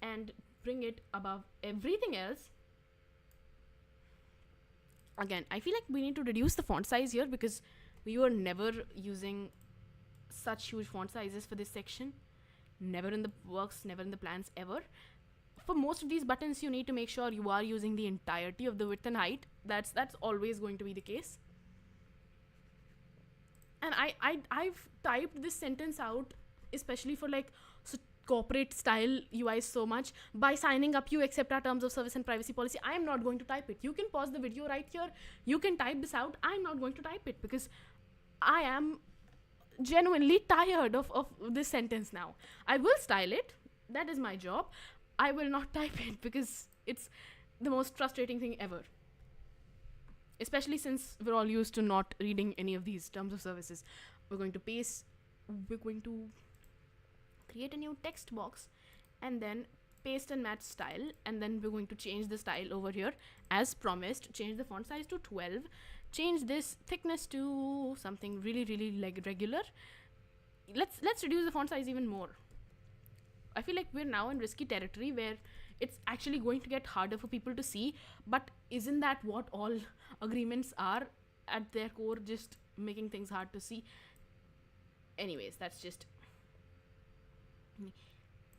and bring it above everything else. Again, I feel like we need to reduce the font size here because we were never using such huge font sizes for this section. Never in the works, never in the plans ever. For most of these buttons, you need to make sure you are using the entirety of the width and height. That's always going to be the case. And I've typed this sentence out, especially for like corporate style UI so much. By signing up, you accept our terms of service and privacy policy. I am not going to type it. You can pause the video right here. You can type this out. I'm not going to type it because I am genuinely tired of this sentence now. I will style it. That is my job. I will not type it because it's the most frustrating thing ever. Especially since we're all used to not reading any of these terms of services. We're going to create a new text box and then paste and match style, and then we're going to change the style over here as promised. Change the font size to 12. Change this thickness to something really like regular. Let's reduce the font size even more. I feel like we're now in risky territory where it's actually going to get harder for people to see, but isn't that what all agreements are at their core, just making things hard to see? Anyways, that's just...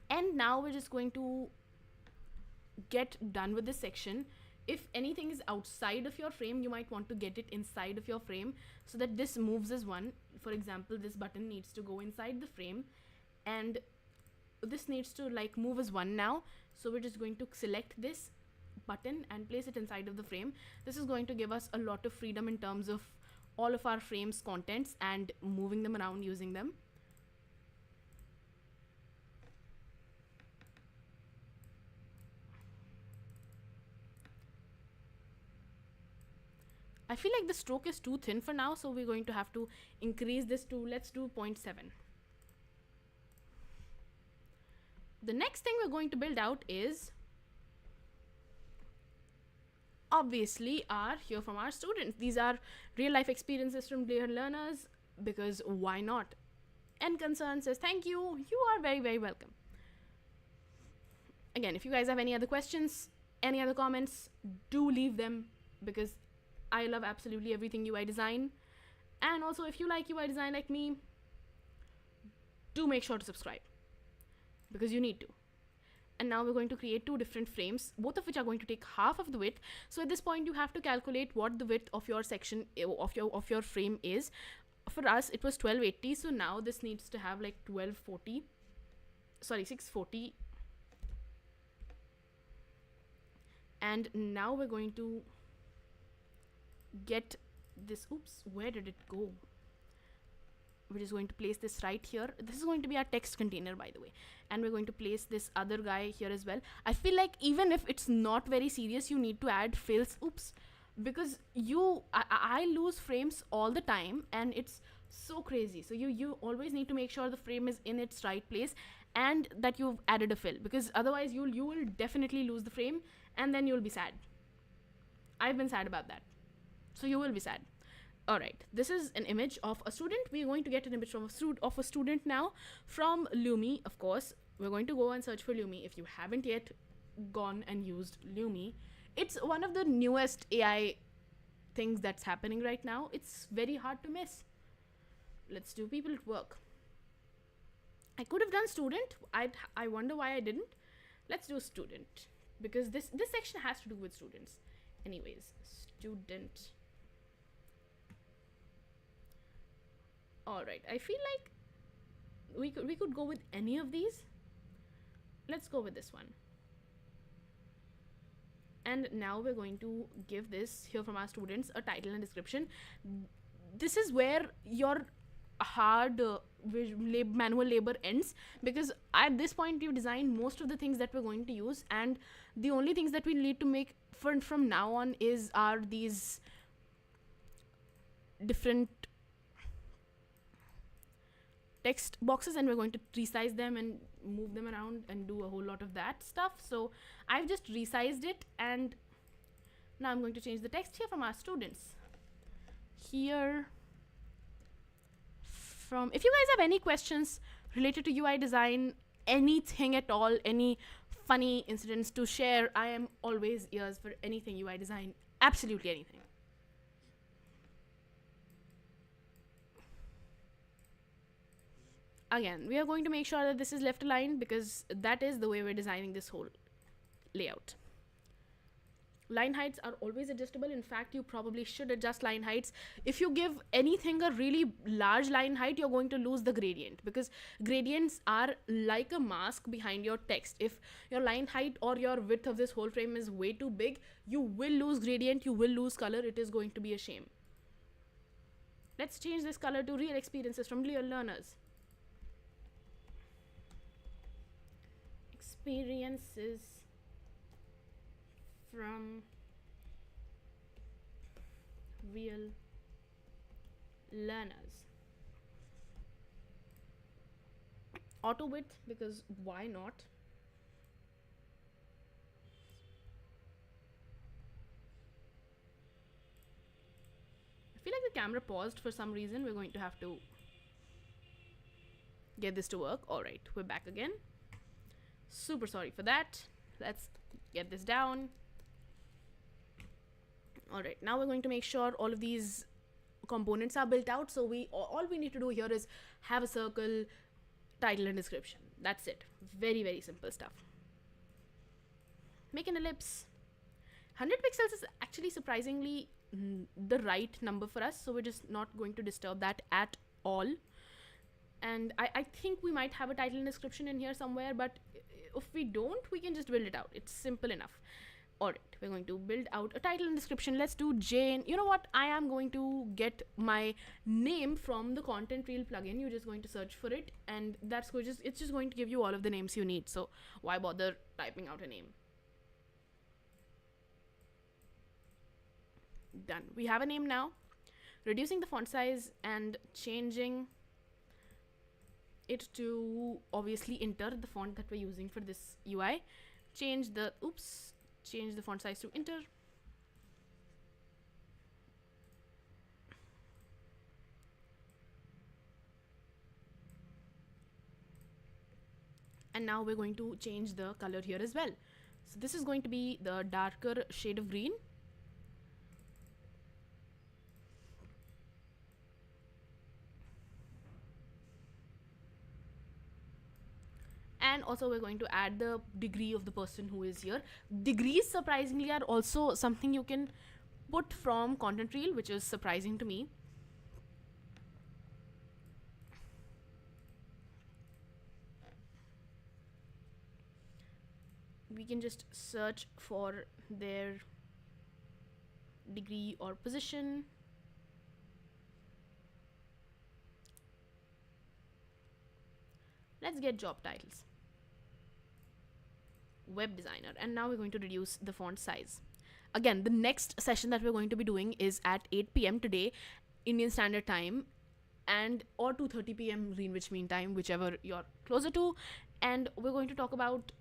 And now we're just going to get done with this section. If anything is outside of your frame, you might want to get it inside of your frame so that this moves as one. For example, this button needs to go inside the frame and this needs to like move as one now. So we're just going to select this button and place it inside of the frame. This is going to give us a lot of freedom in terms of all of our frames contents and moving them around using them. I feel like the stroke is too thin for now, so we're going to have to increase this to, let's do 0.7. The next thing we're going to build out is obviously hear from our students. These are real life experiences from their learners, because why not? And Concern says, thank you. You are very welcome. Again, if you guys have any other questions, any other comments, do leave them, because I love absolutely everything UI design. And also, if you like UI design like me, do make sure to subscribe, because you need to. And now we're going to create two different frames, both of which are going to take half of the width. So at this point, you have to calculate what the width of your section of your frame is. For us, it was 1280. So now this needs to have like 640. And now we're going to get this. Oops, where did it go? We're just going to place this right here. This is going to be our text container, by the way, and we're going to place this other guy here as well. I feel like even if it's not very serious, you need to add fills. Oops, because I lose frames all the time and it's so crazy. So you always need to make sure the frame is in its right place and that you've added a fill, because otherwise you will definitely lose the frame and then you'll be sad. I've been sad about that, so you will be sad. All right, this is an image of a student. We're going to get an image of a student now from Lumi. Of course, we're going to go and search for Lumi. If you haven't yet gone and used Lumi, it's one of the newest AI things that's happening right now. It's very hard to miss. Let's do people at work. I could have done student. I wonder why I didn't. Let's do student, because this section has to do with students. Anyways, student. All right, I feel like we could go with any of these. Let's go with this one. And now we're going to give this here from our students a title and description. This is where your hard manual labor ends, because at this point you've designed most of the things that we're going to use, and the only things that we need to make from now on are these different text boxes, and we're going to resize them and move them around and do a whole lot of that stuff. So I've just resized it, and now I'm going to change the text here from our students. Here from, if you guys have any questions related to UI design, anything at all, any funny incidents to share, I am always ears for anything UI design, absolutely anything. Again, we are going to make sure that this is left aligned, because that is the way we're designing this whole layout. Line heights are always adjustable. In fact, you probably should adjust line heights. If you give anything a really large line height, you're going to lose the gradient, because gradients are like a mask behind your text. If your line height or your width of this whole frame is way too big, you will lose gradient, you will lose color. It is going to be a shame. Let's change this color to real experiences from real learners. Experiences from real learners. Auto width, because why not? I feel like the camera paused for some reason. We're going to have to get this to work. All right, we're back again. Super sorry for that. Let's get this down. All right, now we're going to make sure all of these components are built out. So all we need to do here is have a circle, title and description. That's it. Very, very simple stuff. Make an ellipse. 100 pixels is actually surprisingly the right number for us, so we're just not going to disturb that at all. And I think we might have a title and description in here somewhere, but if we don't, we can just build it out. It's simple enough. All right, we're going to build out a title and description. Let's do Jane. You know what? I am going to get my name from the content reel plugin. You're just going to search for it, and it's just going to give you all of the names you need. So why bother typing out a name? Done. We have a name now. Reducing the font size and changing it to obviously enter the font that we're using for this UI. Change the font size to enter. And now we're going to change the color here as well. So this is going to be the darker shade of green. And also we're going to add the degree of the person who is here. Degrees surprisingly are also something you can put from content reel, which is surprising to me. We can just search for their degree or position. Let's get job titles. Web designer. And now we're going to reduce the font size. Again, the next session that we're going to be doing is at 8 p.m. today, Indian Standard Time, or 2:30 p.m. Greenwich Mean Time, whichever you're closer to. And we're going to talk about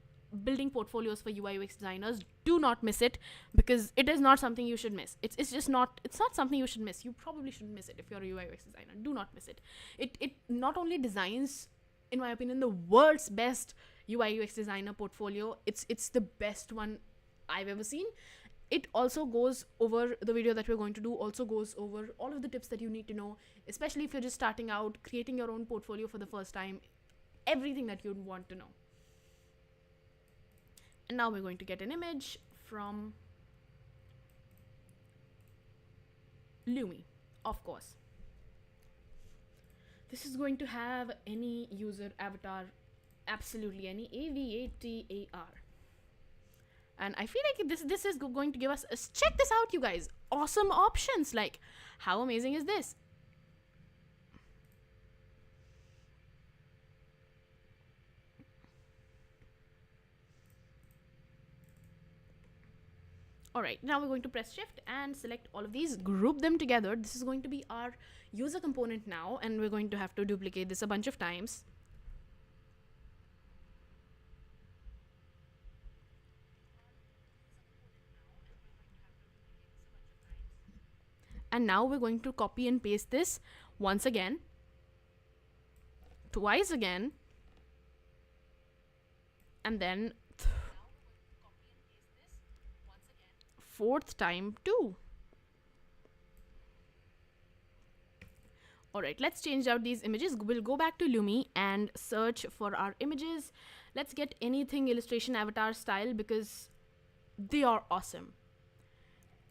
building portfolios for UI UX designers. Do not miss it, because it is not something you should miss. It's not something you should miss. You probably shouldn't miss it if you're a UI UX designer. Do not miss it. It not only designs, in my opinion, the world's best UI UX designer portfolio. It's the best one I've ever seen. It also goes over, the video that we're going to do also goes over all of the tips that you need to know, especially if you're just starting out, creating your own portfolio for the first time, everything that you'd want to know. And now we're going to get an image from Lumi, of course. This is going to have any user avatar, absolutely any, AVATAR. And I feel like this is going to give us check this out, you guys. Awesome options. Like, how amazing is this? All right, now we're going to press shift and select all of these, group them together. This is going to be our user component now, and we're going to have to duplicate this a bunch of times. And now we're going to copy and paste this once again, twice again, and then fourth time too. Alright, let's change out these images. We'll go back to Lumi and search for our images. Let's get anything illustration avatar style because they are awesome.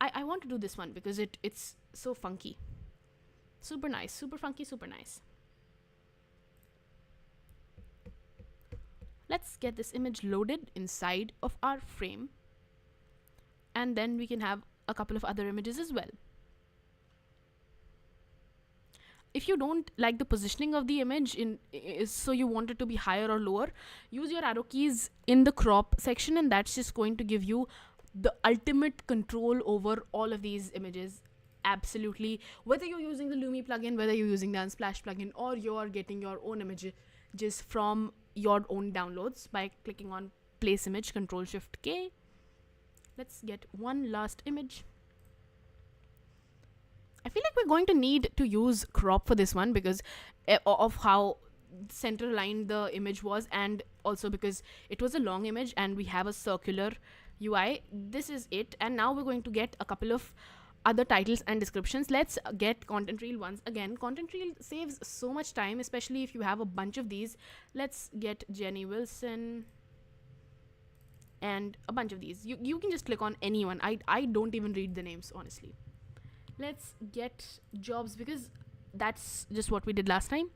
I want to do this one because it's so funky. Super nice, super funky, super nice. Let's get this image loaded inside of our frame. And then we can have a couple of other images as well. If you don't like the positioning of the image so you want it to be higher or lower, use your arrow keys in the crop section, and that's just going to give you the ultimate control over all of these images. Absolutely. Whether you're using the Lumi plugin, whether you're using the Unsplash plugin, or you're getting your own images from your own downloads by clicking on place image, Control-Shift-K. Let's get one last image. I feel like we're going to need to use crop for this one because of how center aligned the image was, and also because it was a long image and we have a circular UI. This is it. And now we're going to get a couple of other titles and descriptions. Let's get content reel once again. Content reel saves so much time, especially if you have a bunch of these. Let's get Jenny Wilson and a bunch of these. You can just click on anyone. I don't even read the names, honestly. Let's get jobs because that's just what we did last time.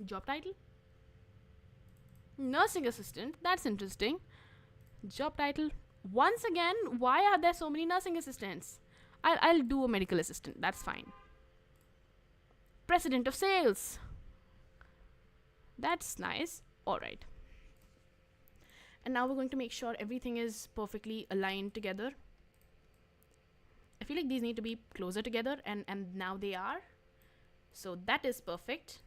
Job title, nursing assistant. That's interesting. Job title. Once again, why are there so many nursing assistants? I'll do a medical assistant. That's fine. President of sales. That's nice. All right. And now we're going to make sure everything is perfectly aligned together. I feel like these need to be closer together, and now they are. So that is perfect.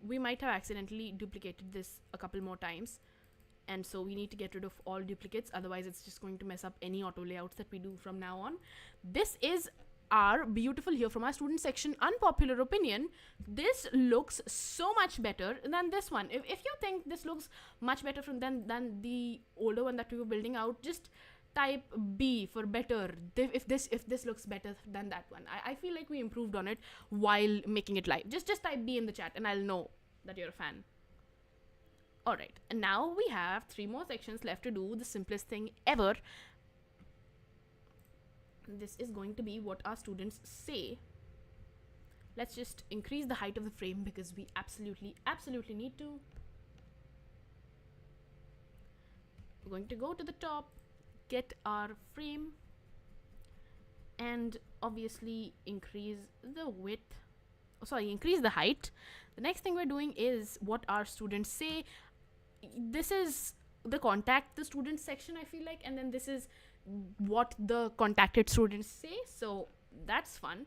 We might have accidentally duplicated this a couple more times, and so we need to get rid of all duplicates, otherwise it's just going to mess up any auto layouts that we do from now on. This is our beautiful here from our student section unpopular opinion. This looks so much better than this one. If you think this looks much better than the older one that we were building out, just type B for better. If this looks better than that one, I feel like we improved on it while making it live. Just type B in the chat and I'll know that you're a fan. Alright, and now we have 3 more sections left to do. The simplest thing ever. This is going to be what our students say. Let's just increase the height of the frame because we absolutely need to. We're going to go to the top, get our frame, and obviously increase the width. Increase the height. The next thing we're doing is what our students say. This is the contact the students section, I feel like, and then this is what the contacted students say. So that's fun.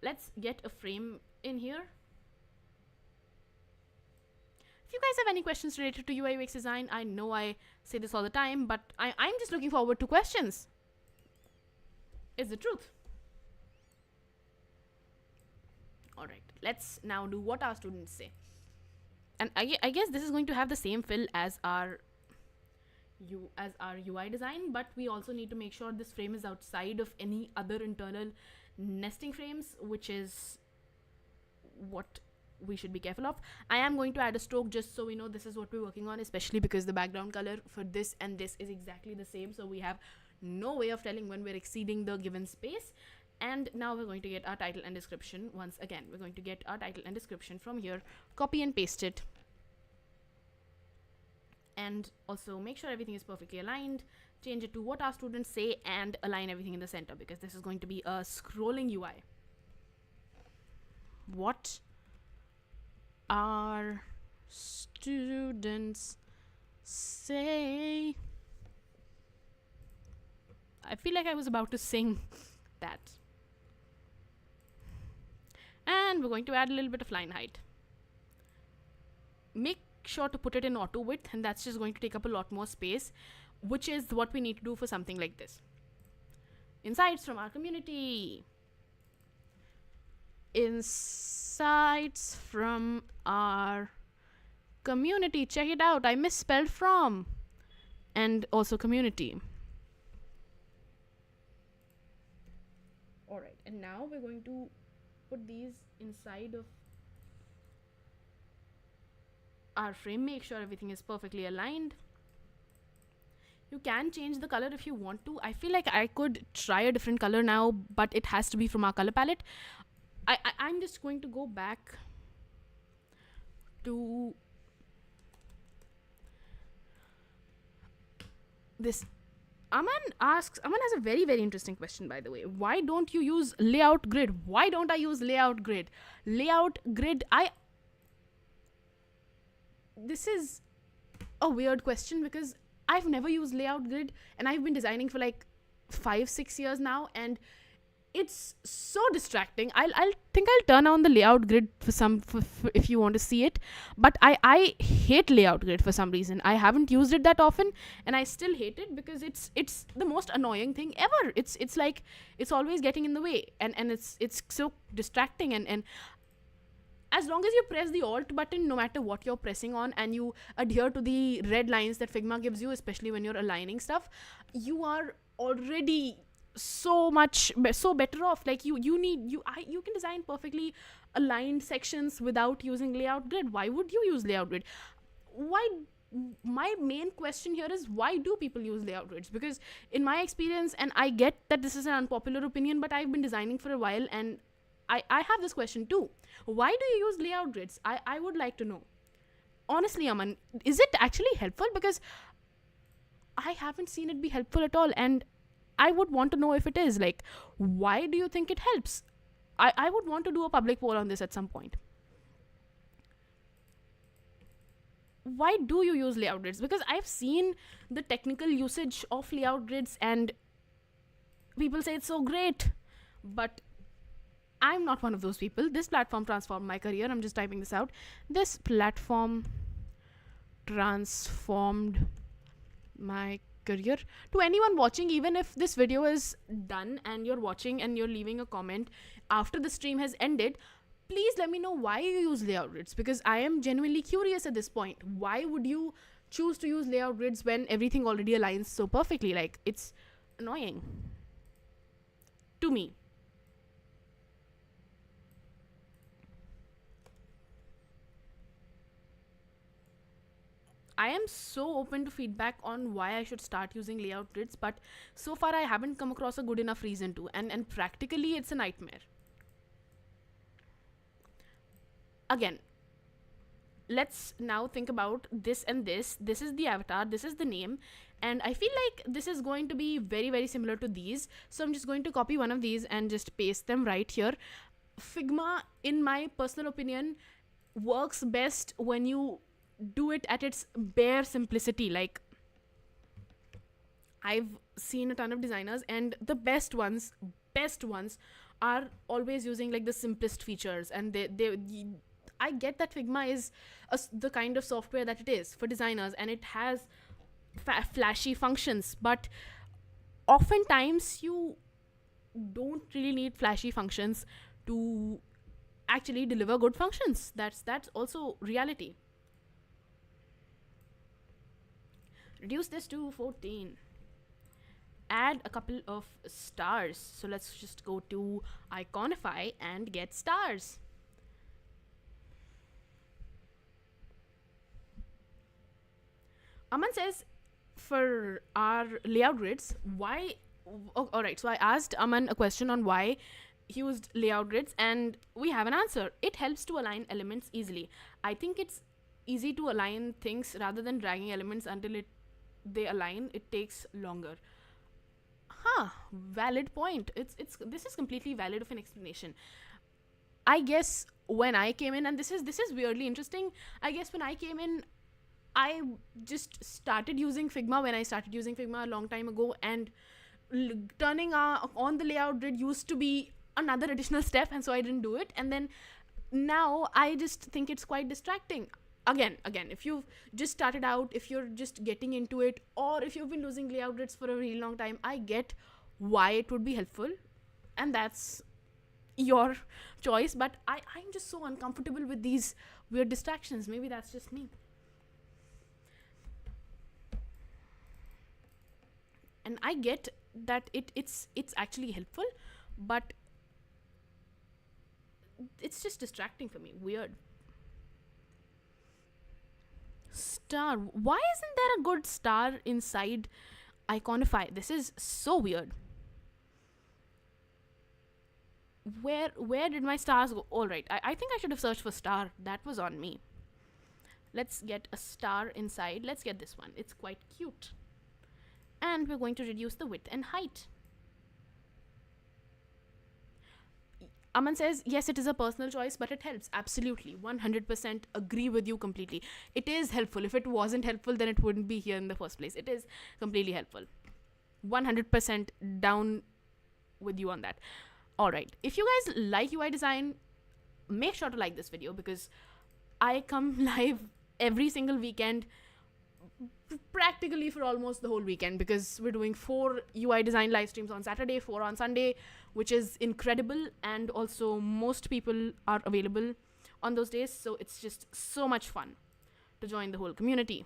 Let's get a frame in here. If you guys have any questions related to UI UX design, I know I say this all the time, but I'm just looking forward to questions. It's the truth. Alright, let's now do what our students say. And I guess this is going to have the same fill as our UI design, but we also need to make sure this frame is outside of any other internal nesting frames, which is what we should be careful of. I am going to add a stroke just so we know this is what we're working on, especially because the background color for this and this is exactly the same, so we have no way of telling when we're exceeding the given space. And now we're going to get our title and description. Once again, we're going to get our title and description from here, copy and paste it, and also make sure everything is perfectly aligned, change it to what our students say, and align everything in the center, because this is going to be a scrolling UI. What our students say. I feel like I was about to sing that. And we're going to add a little bit of line height. Make sure to put it in auto width, and that's just going to take up a lot more space, which is what we need to do for something like this. Insights from our community. Insights from our community. Check it out. I misspelled from. And also community. Alright, and now we're going to put these inside of our frame. Make sure everything is perfectly aligned. You can change the color if you want to. I feel like I could try a different color now, but it has to be from our color palette. I'm just going to go back to this. Aman has a very, very interesting question, by the way. Why don't you use layout grid? Why don't I use layout grid? Layout grid, this is a weird question because I've never used layout grid, and I've been designing for like 5-6 years now, and it's so distracting. I'll turn on the layout grid for if you want to see it, but I hate layout grid for some reason. I haven't used it that often, and I still hate it because it's the most annoying thing ever. It's like it's always getting in the way, and it's so distracting, and as long as you press the alt button, no matter what you're pressing on, and you adhere to the red lines that Figma gives you, especially when you're aligning stuff, you are already so better off. Like you can design perfectly aligned sections without using layout grid. Why would you use layout grid? My main question here is, why do people use layout grids? Because in my experience, and I get that this is an unpopular opinion, but I've been designing for a while, and I have this question too. Why do you use layout grids? I would like to know. Honestly, Aman, is it actually helpful? Because I haven't seen it be helpful at all, and I would want to know if it is. Like, why do you think it helps? I would want to do a public poll on this at some point. Why do you use layout grids? Because I've seen the technical usage of layout grids, and people say it's so great, but I'm not one of those people. This platform transformed my career. I'm just typing this out. This platform transformed my career. To anyone watching, even if this video is done and you're watching and you're leaving a comment after the stream has ended, please let me know why you use layout grids, because I am genuinely curious at this point. Why would you choose to use layout grids when everything already aligns so perfectly? Like, it's annoying to me. I am so open to feedback on why I should start using layout grids, but so far I haven't come across a good enough reason to, and practically it's a nightmare. Again, let's now think about this and this. This is the avatar, this is the name, and I feel like this is going to be very, very similar to these. So I'm just going to copy one of these and just paste them right here. Figma, in my personal opinion, works best when you do it at its bare simplicity. Like, I've seen a ton of designers, and the best ones are always using like the simplest features, and I get that Figma is the kind of software that it is for designers, and it has flashy functions, but oftentimes you don't really need flashy functions to actually deliver good functions. That's also reality. Reduce this to 14. Add a couple of stars. So let's just go to Iconify and get stars. Aman says, for our layout grids, why All right, so I asked Aman a question on why he used layout grids, and we have an answer. It helps to align elements easily. I think it's easy to align things rather than dragging elements until they align. It takes longer. Valid point. It's This is completely valid of an explanation. I guess when I came in, and this is weirdly interesting. I guess when I came in, I just started using Figma when I started using Figma a long time ago, and turning on the layout grid used to be another additional step, and so I didn't do it. And then now I just think it's quite distracting. Again, if you've just started out, if you're just getting into it, or if you've been using layout grids for a really long time, I get why it would be helpful, and that's your choice. But I'm just so uncomfortable with these weird distractions. Maybe that's just me. And I get that it's actually helpful, but it's just distracting for me. Weird. Star. Why isn't there a good star inside Iconify? This is so weird. Where did my stars go? All right, I think I should have searched for star. That was on me. Let's get a star inside. Let's get this one. It's quite cute. And we're going to reduce the width and height. Aman says, yes, it is a personal choice, but it helps. Absolutely. 100% agree with you completely. It is helpful. If it wasn't helpful, then it wouldn't be here in the first place. It is completely helpful. 100% down with you on that. All right. If you guys like UI design, make sure to like this video, because I come live every single weekend, practically for almost the whole weekend, because we're doing 4 UI design live streams on Saturday, 4 on Sunday, which is incredible. And also most people are available on those days, so it's just so much fun to join the whole community.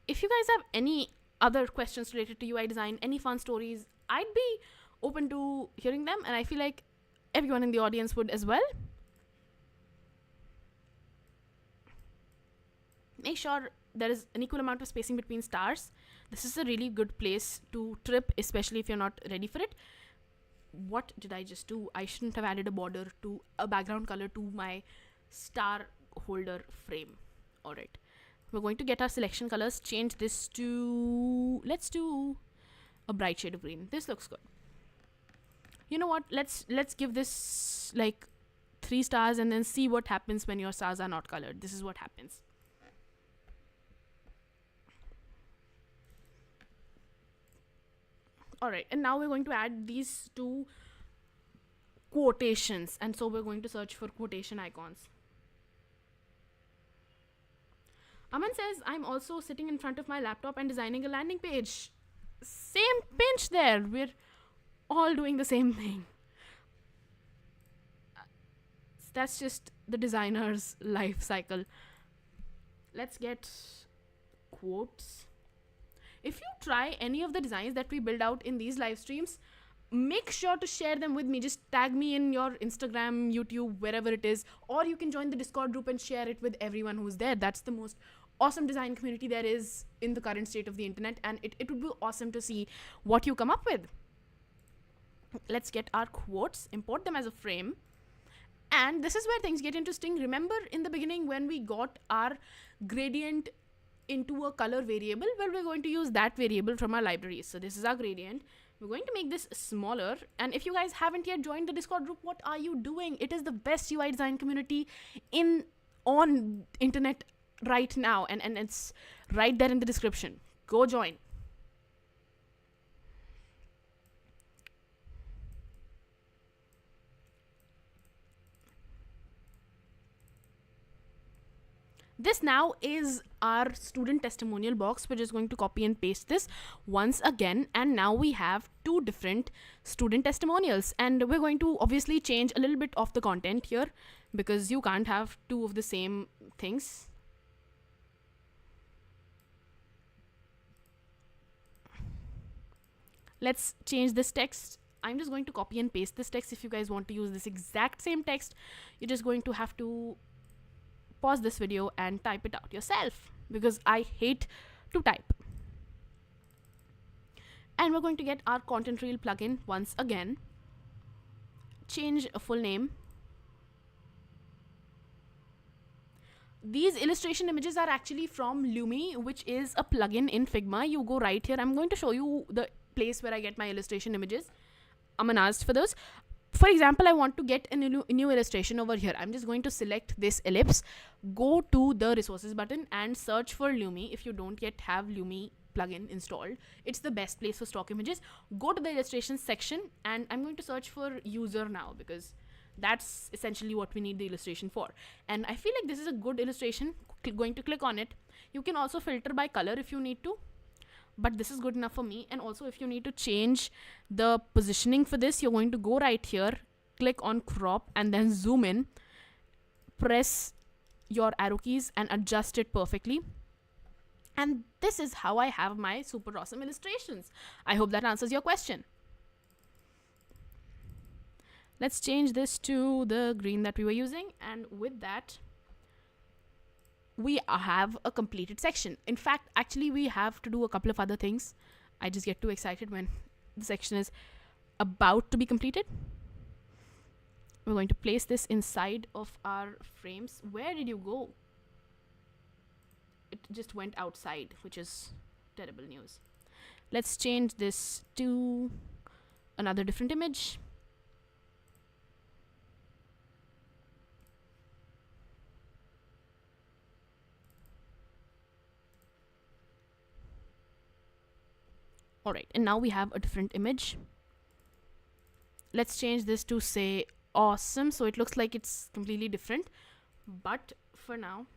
If you guys have any other questions related to UI design, any fun stories, I'd be open to hearing them, and I feel like everyone in the audience would as well. Make sure there is an equal amount of spacing between stars. This is a really good place to trip, especially if you're not ready for it. What did I just do? I shouldn't have added a background color to my star holder frame. All right. We're going to get our selection colors, change this to, let's do a bright shade of green. This looks good. You know what? Let's give this like 3 stars and then see what happens when your stars are not colored. This is what happens. All right, and now we're going to add these 2 quotations, and so we're going to search for quotation icons. Aman says, I'm also sitting in front of my laptop and designing a landing page. Same pinch there. We're all doing the same thing. That's just the designer's life cycle. Let's get quotes. If you try any of the designs that we build out in these live streams, make sure to share them with me. Just tag me in your Instagram, YouTube, wherever it is, or you can join the Discord group and share it with everyone who's there. That's the most awesome design community there is in the current state of the internet, and it would be awesome to see what you come up with. Let's get our quotes, import them as a frame. And this is where things get interesting. Remember in the beginning when we got our gradient into a color variable? Well, we're going to use that variable from our libraries. So this is our gradient. We're going to make this smaller. And if you guys haven't yet joined the Discord group, what are you doing? It is the best UI design community on internet right now, and it's right there in the description. Go join. This now is our student testimonial box. We're just going to copy and paste this once again, and now we have 2 different student testimonials, and we're going to obviously change a little bit of the content here because you can't have 2 of the same things. Let's change this text. I'm just going to copy and paste this text. If you guys want to use this exact same text, you're just going to have to pause this video and type it out yourself, because I hate to type. And we're going to get our content reel plugin once again. Change a full name. These illustration images are actually from Lumi, which is a plugin in Figma. You go right here. I'm going to show you the place where I get my illustration images. I'm asked for those. For example, I want to get a new illustration over here. I'm just going to select this ellipse, go to the resources button and search for Lumi. If you don't yet have Lumi plugin installed, it's the best place for stock images. Go to the illustrations section and I'm going to search for user now, because that's essentially what we need the illustration for. And I feel like this is a good illustration. Going to click on it. You can also filter by color if you need to, but this is good enough for me. And also, if you need to change the positioning for this, you're going to go right here, click on crop and then zoom in, press your arrow keys and adjust it perfectly. And this is how I have my super awesome illustrations. I hope that answers your question. Let's change this to the green that we were using, and with that we have a completed section. In fact, actually we have to do a couple of other things. I just get too excited when the section is about to be completed. We're going to place this inside of our frames. Where did you go? It just went outside, which is terrible news. Let's change this to another different image. Alright, and now we have a different image. Let's change this to say awesome, so it looks like it's completely different. But for now,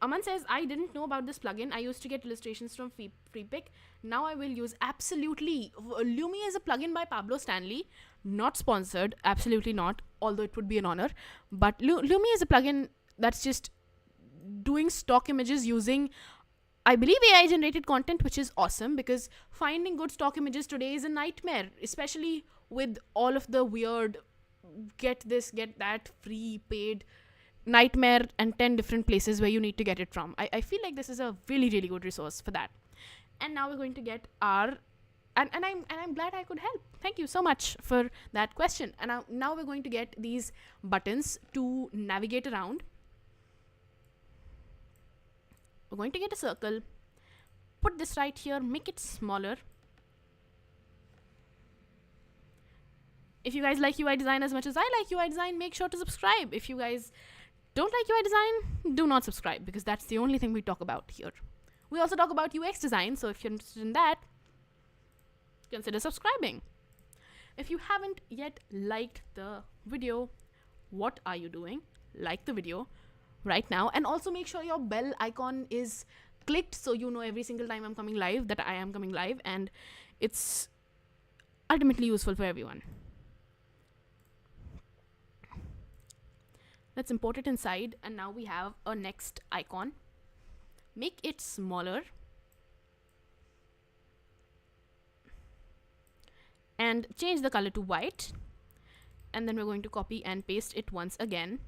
Aman says, I didn't know about this plugin. I used to get illustrations from Freepik. Now I will use. Absolutely. Lumi is a plugin by Pablo Stanley. Not sponsored. Absolutely not. Although it would be an honor. But Lumi is a plugin that's just doing stock images using, I believe, AI generated content, which is awesome, because finding good stock images today is a nightmare, especially with all of the weird get this, get that, free, paid nightmare and 10 different places where you need to get it from. I feel like this is a really, really good resource for that. And now we're going to get our, and I'm glad I could help. Thank you so much for that question. And now we're going to get these buttons to navigate around. We're going to get a circle, put this right here, make it smaller. If you guys like UI design as much as I like UI design, make sure to subscribe. If you guys don't like UI design, do not subscribe, because that's the only thing we talk about here. We also talk about UX design, so if you're interested in that, consider subscribing. If you haven't yet liked the video, what are you doing? Like the video right now, and also make sure your bell icon is clicked so you know every single time I'm coming live that I am coming live, and it's ultimately useful for everyone. Let's import it inside, and now we have a next icon. Make it smaller and change the color to white, and then we're going to copy and paste it once again.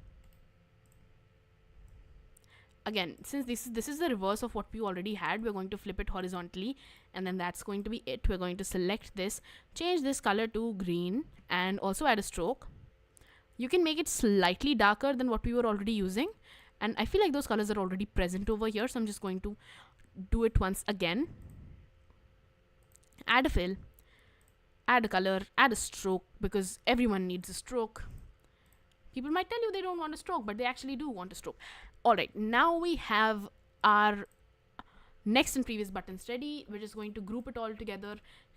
Again, since this is the reverse of what we already had, we're going to flip it horizontally, and then that's going to be it. We're going to select this, change this color to green, and also add a stroke. You can make it slightly darker than what we were already using, and I feel like those colors are already present over here, so I'm just going to do it once again. Add a fill, add a color, add a stroke, because everyone needs a stroke. People might tell you they don't want a stroke, but they actually do want a stroke. Alright, now we have our next and previous buttons ready. We're just going to group it all together.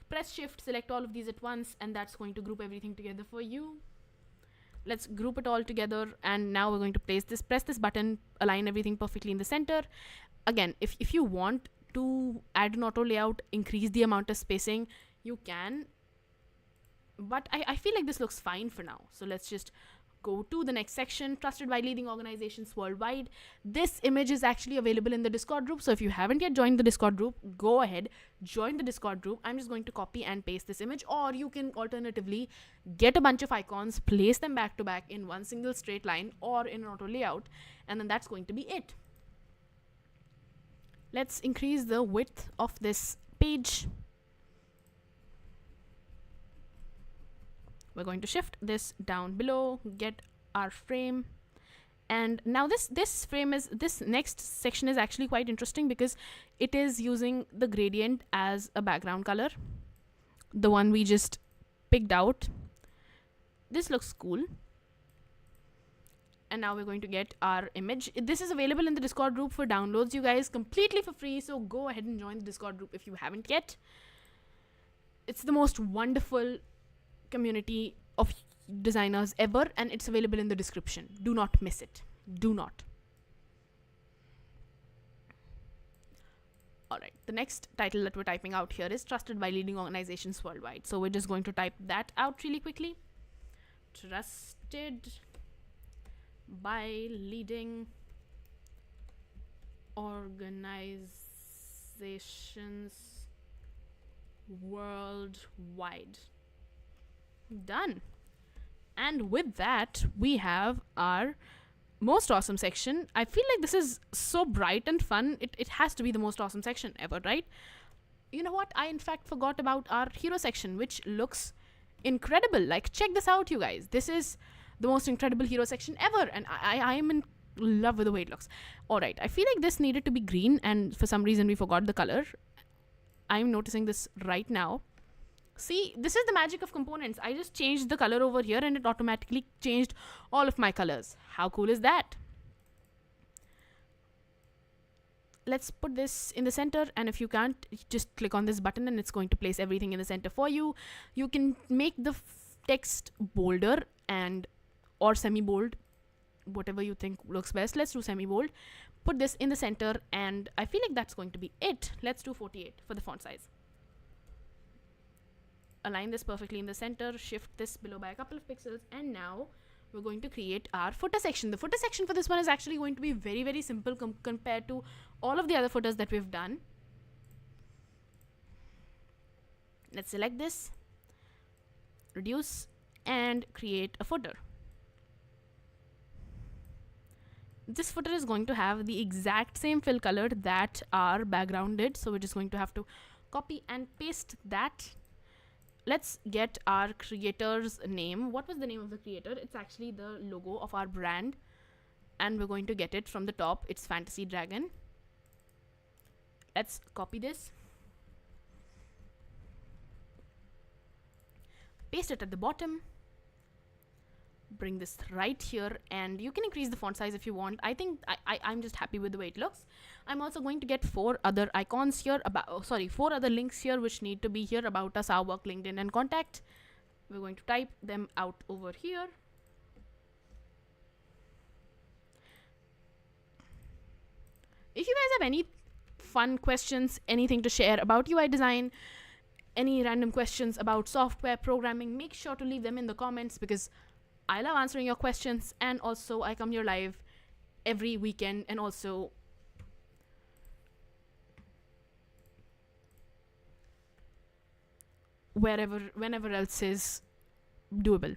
Press shift, select all of these at once, and that's going to group everything together for you. Let's group it all together, and now we're going to press this button, align everything perfectly in the center. Again, if you want to add an auto layout, increase the amount of spacing, you can, but I feel like this looks fine for now. So let's just go to the next section, trusted by leading organizations worldwide. This image is actually available in the Discord group, so if you haven't yet joined the Discord group, go ahead, join the Discord group. I'm just going to copy and paste this image, or you can alternatively get a bunch of icons, place them back to back in one single straight line or in an auto layout, and then that's going to be it. Let's increase the width of this page. We're going to shift this down below, get our frame. And now this next section is actually quite interesting because it is using the gradient as a background color, the one we just picked out. This looks cool. And now we're going to get our image. This is available in the Discord group for downloads, you guys, completely for free, so go ahead and join the Discord group if you haven't yet. It's the most wonderful community of designers ever, and it's available in the description. Do not miss it. Do not. Alright, the next title that we're typing out here is trusted by leading organizations worldwide. So we're just going to type that out really quickly. Trusted by leading organizations worldwide. Done. And with that, we have our most awesome section. I feel like this is so bright and fun. It has to be the most awesome section ever, right? You know what? I in fact forgot about our hero section, which looks incredible. Like, check this out, you guys. This is the most incredible hero section ever, and I am in love with the way it looks. Alright, I feel like this needed to be green, and for some reason we forgot the color. I'm noticing this right now. See, this is the magic of components. I just changed the color over here and it automatically changed all of my colors. How cool is that? Let's put this in the center, and if you can't, just click on this button and it's going to place everything in the center for you. You can make the text bolder and or semi-bold, whatever you think looks best. Let's do semi-bold. Put this in the center, and I feel like that's going to be it. Let's do 48 for the font size. Align this perfectly in the center, shift this below by a couple of pixels, and now we're going to create our footer section. The footer section for this one is actually going to be very, very simple compared to all of the other footers that we've done. Let's select this, reduce, and create a footer. This footer is going to have the exact same fill color that our background did, so we're just going to have to copy and paste that. Let's get our creator's name. What was the name of the creator? It's actually the logo of our brand, and we're going to get it from the top. It's Fantasy Dragon. Let's copy this, paste it at the bottom, bring this right here, and you can increase the font size if you want. I think I'm just happy with the way it looks. I'm also going to get 4 other icons here, 4 other links here which need to be here: about us, our work, LinkedIn, and contact. We're going to type them out over here. If you guys have any fun questions, anything to share about UI design, any random questions about software programming, make sure to leave them in the comments, because I love answering your questions. And also I come here live every weekend, and also whenever else is doable.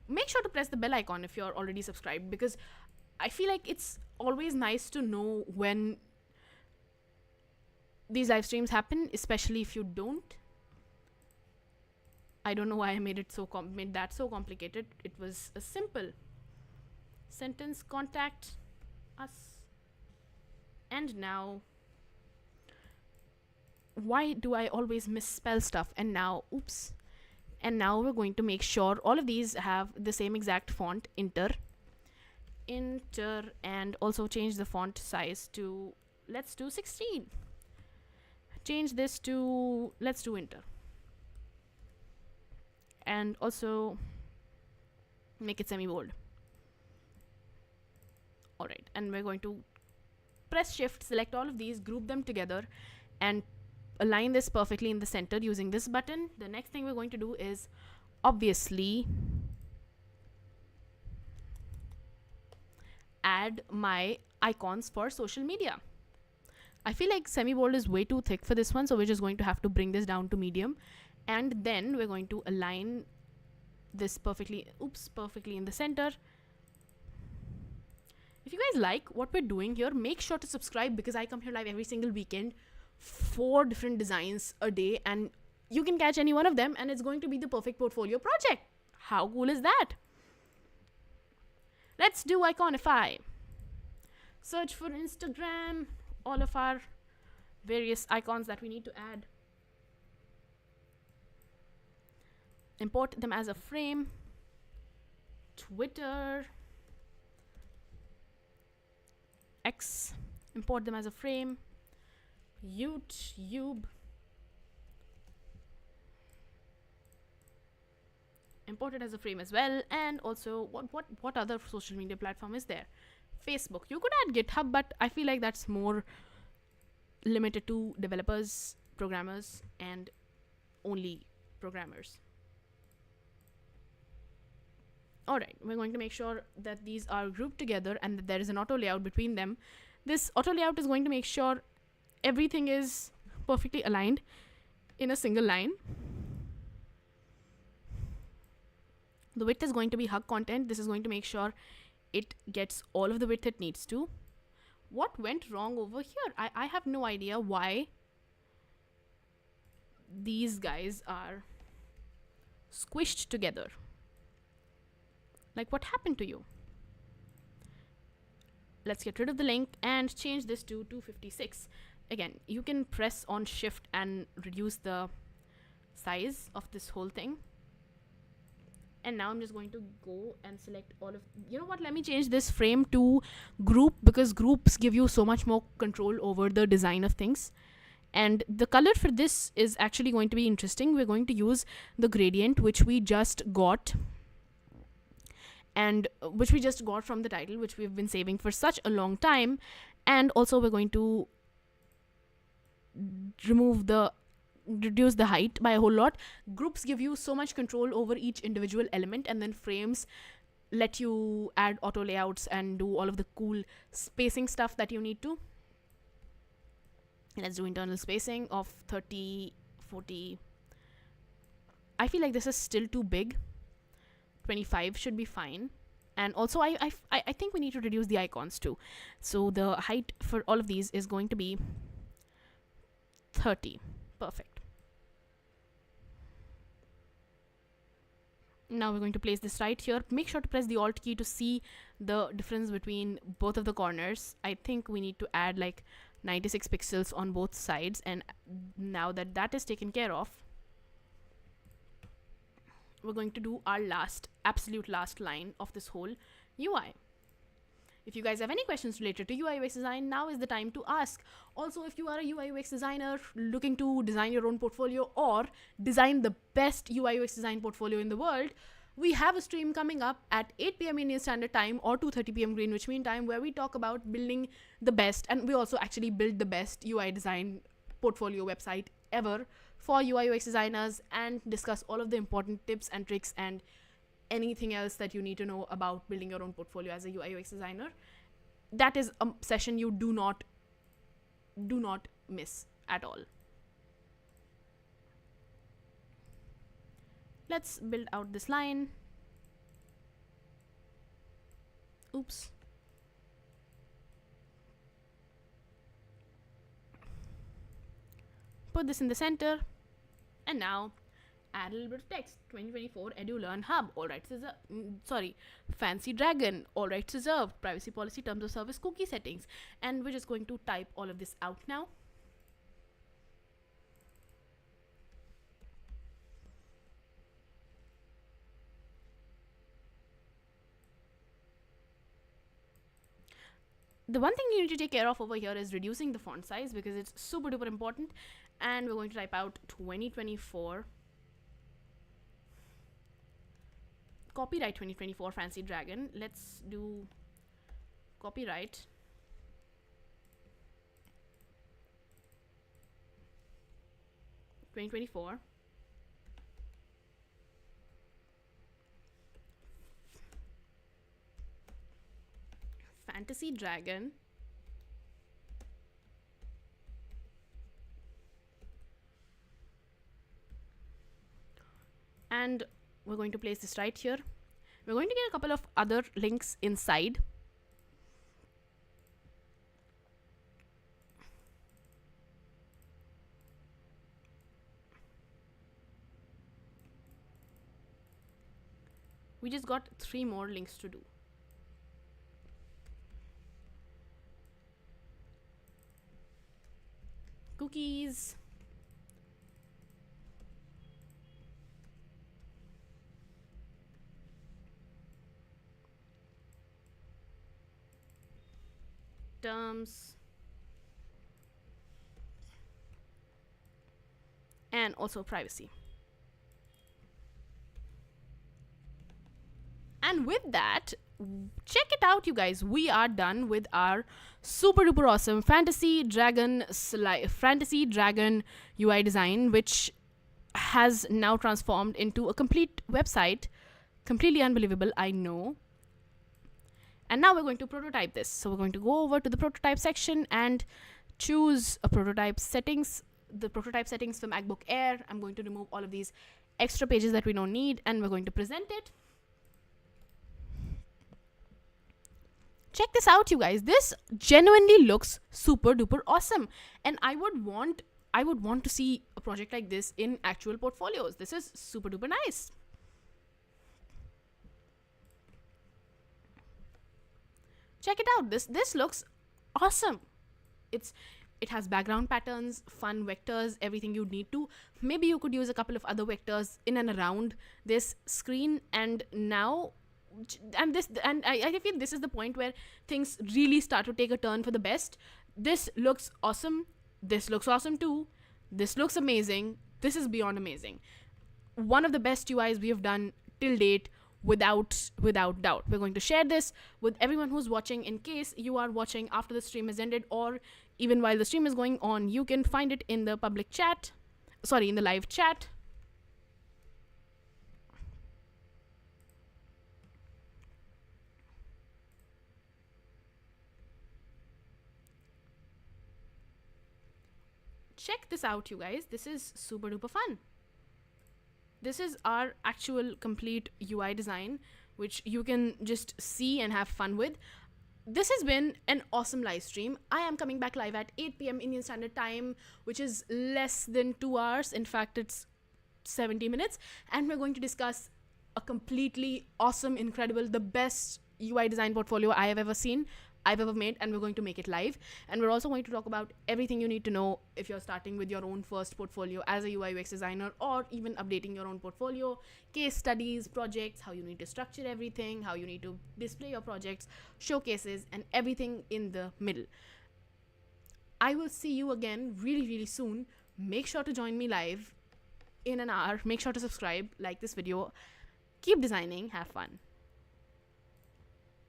Make sure to press the bell icon if you're already subscribed, because I feel like it's always nice to know when these live streams happen, especially if you don't. I don't know why I made it made that so complicated. It was a simple sentence: contact us. And now, why do I always misspell stuff? And now, oops. And now we're going to make sure all of these have the same exact font, enter, and also change the font size to, let's do 16. Change this to, let's do enter. And also make it semi-bold. Alright, and we're going to press shift, select all of these, group them together, and align this perfectly in the center using this button. The next thing we're going to do is obviously add my icons for social media. I feel like semi-bold is way too thick for this one, so we're just going to have to bring this down to medium, and then we're going to align this perfectly in the center, If you guys like what we're doing here, make sure to subscribe, because I come here live every single weekend, 4 different designs a day, and you can catch any one of them and it's going to be the perfect portfolio project. How cool is that? Let's do Iconify. Search for Instagram, all of our various icons that we need to add. Import them as a frame. Twitter, X, import them as a frame. YouTube, import it as a frame as well. And also, what other social media platform is there? Facebook. You could add GitHub, but I feel like that's more limited to developers, programmers, and only programmers. Alright, we're going to make sure that these are grouped together and that there is an auto layout between them. This auto layout is going to make sure everything is perfectly aligned in a single line. The width is going to be hug content. This is going to make sure it gets all of the width it needs to. What went wrong over here? I have no idea why these guys are squished together. Like, what happened to you? Let's get rid of the link and change this to 256. Again, you can press on shift and reduce the size of this whole thing. And now I'm just going to go and select all of, you know what, let me change this frame to group, because groups give you so much more control over the design of things. And the color for this is actually going to be interesting. We're going to use the gradient, which we just got, and which we just got from the title, which we've been saving for such a long time. And also we're going to reduce the height by a whole lot. Groups give you so much control over each individual element, and then frames let you add auto layouts and do all of the cool spacing stuff that you need to. Let's do internal spacing of 30, 40. I feel like this is still too big. 25 should be fine. And also I think we need to reduce the icons too. So the height for all of these is going to be 30. Perfect. Now we're going to place this right here. Make sure to press the Alt key to see the difference between both of the corners. I think we need to add like 96 pixels on both sides. And now that that is taken care of, we're going to do our absolute last line of this whole UI. If you guys have any questions related to UI UX design, now is the time to ask. Also, if you are a UI UX designer looking to design your own portfolio or design the best UI UX design portfolio in the world, we have a stream coming up at 8 p.m. Indian Standard Time or 2:30 p.m. Greenwich Mean Time, where we talk about building the best, and we also actually build the best UI design portfolio website ever for UI UX designers, and discuss all of the important tips and tricks and anything else that you need to know about building your own portfolio as a UI UX designer. That is a session you do not miss at all. Let's build out this line. Oops. Put this in the center, and now add a little bit of text. 2024 EduLearn Hub, all rights reserved. Fancy Dragon, all rights reserved. Privacy policy, terms of service, cookie settings. And we're just going to type all of this out now. The one thing you need to take care of over here is reducing the font size, because it's super duper important. And we're going to type out 2024. Copyright 2024 Fancy Dragon. Let's do copyright. (2024) Fantasy Dragon. And we're going to place this right here. We're going to get a couple of other links inside. We just got 3 more links to do. Cookies. Terms. And also privacy. And with that, check it out, you guys. We are done with our super duper awesome fantasy dragon UI design, which has now transformed into a complete website. Completely unbelievable, I know. And now we're going to prototype this. So we're going to go over to the prototype section and choose a prototype settings, the prototype settings for MacBook Air. I'm going to remove all of these extra pages that we don't need, and we're going to present it. Check this out, you guys. This genuinely looks super duper awesome, and I would want to see a project like this in actual portfolios. This is super duper nice. Check it out. This looks awesome. It has background patterns, fun vectors, everything you need to. Maybe you could use a couple of other vectors in and around this screen, and now I feel this is the point where things really start to take a turn for the best. This looks awesome. This looks awesome too. This looks amazing. This is beyond amazing. One of the best UIs we have done till date, without doubt. We're going to share this with everyone who's watching. In case you are watching after the stream has ended, or even while the stream is going on, you can find it in the public chat. Sorry, in the live chat. Check this out, you guys. This is super duper fun. This is our actual complete UI design, which you can just see and have fun with. This has been an awesome live stream. I am coming back live at 8 p.m. Indian Standard Time, which is less than 2 hours. In fact, it's 70 minutes. And we're going to discuss a completely awesome, incredible, the best UI design portfolio I have ever seen, I've ever made, and we're going to make it live. And we're also going to talk about everything you need to know if you're starting with your own first portfolio as a UI UX designer, or even updating your own portfolio, case studies, projects, how you need to structure everything, how you need to display your projects, showcases, and everything in the middle. I will see you again really, really soon. Make sure to join me live in an hour. Make sure to subscribe, like this video. Keep designing, have fun.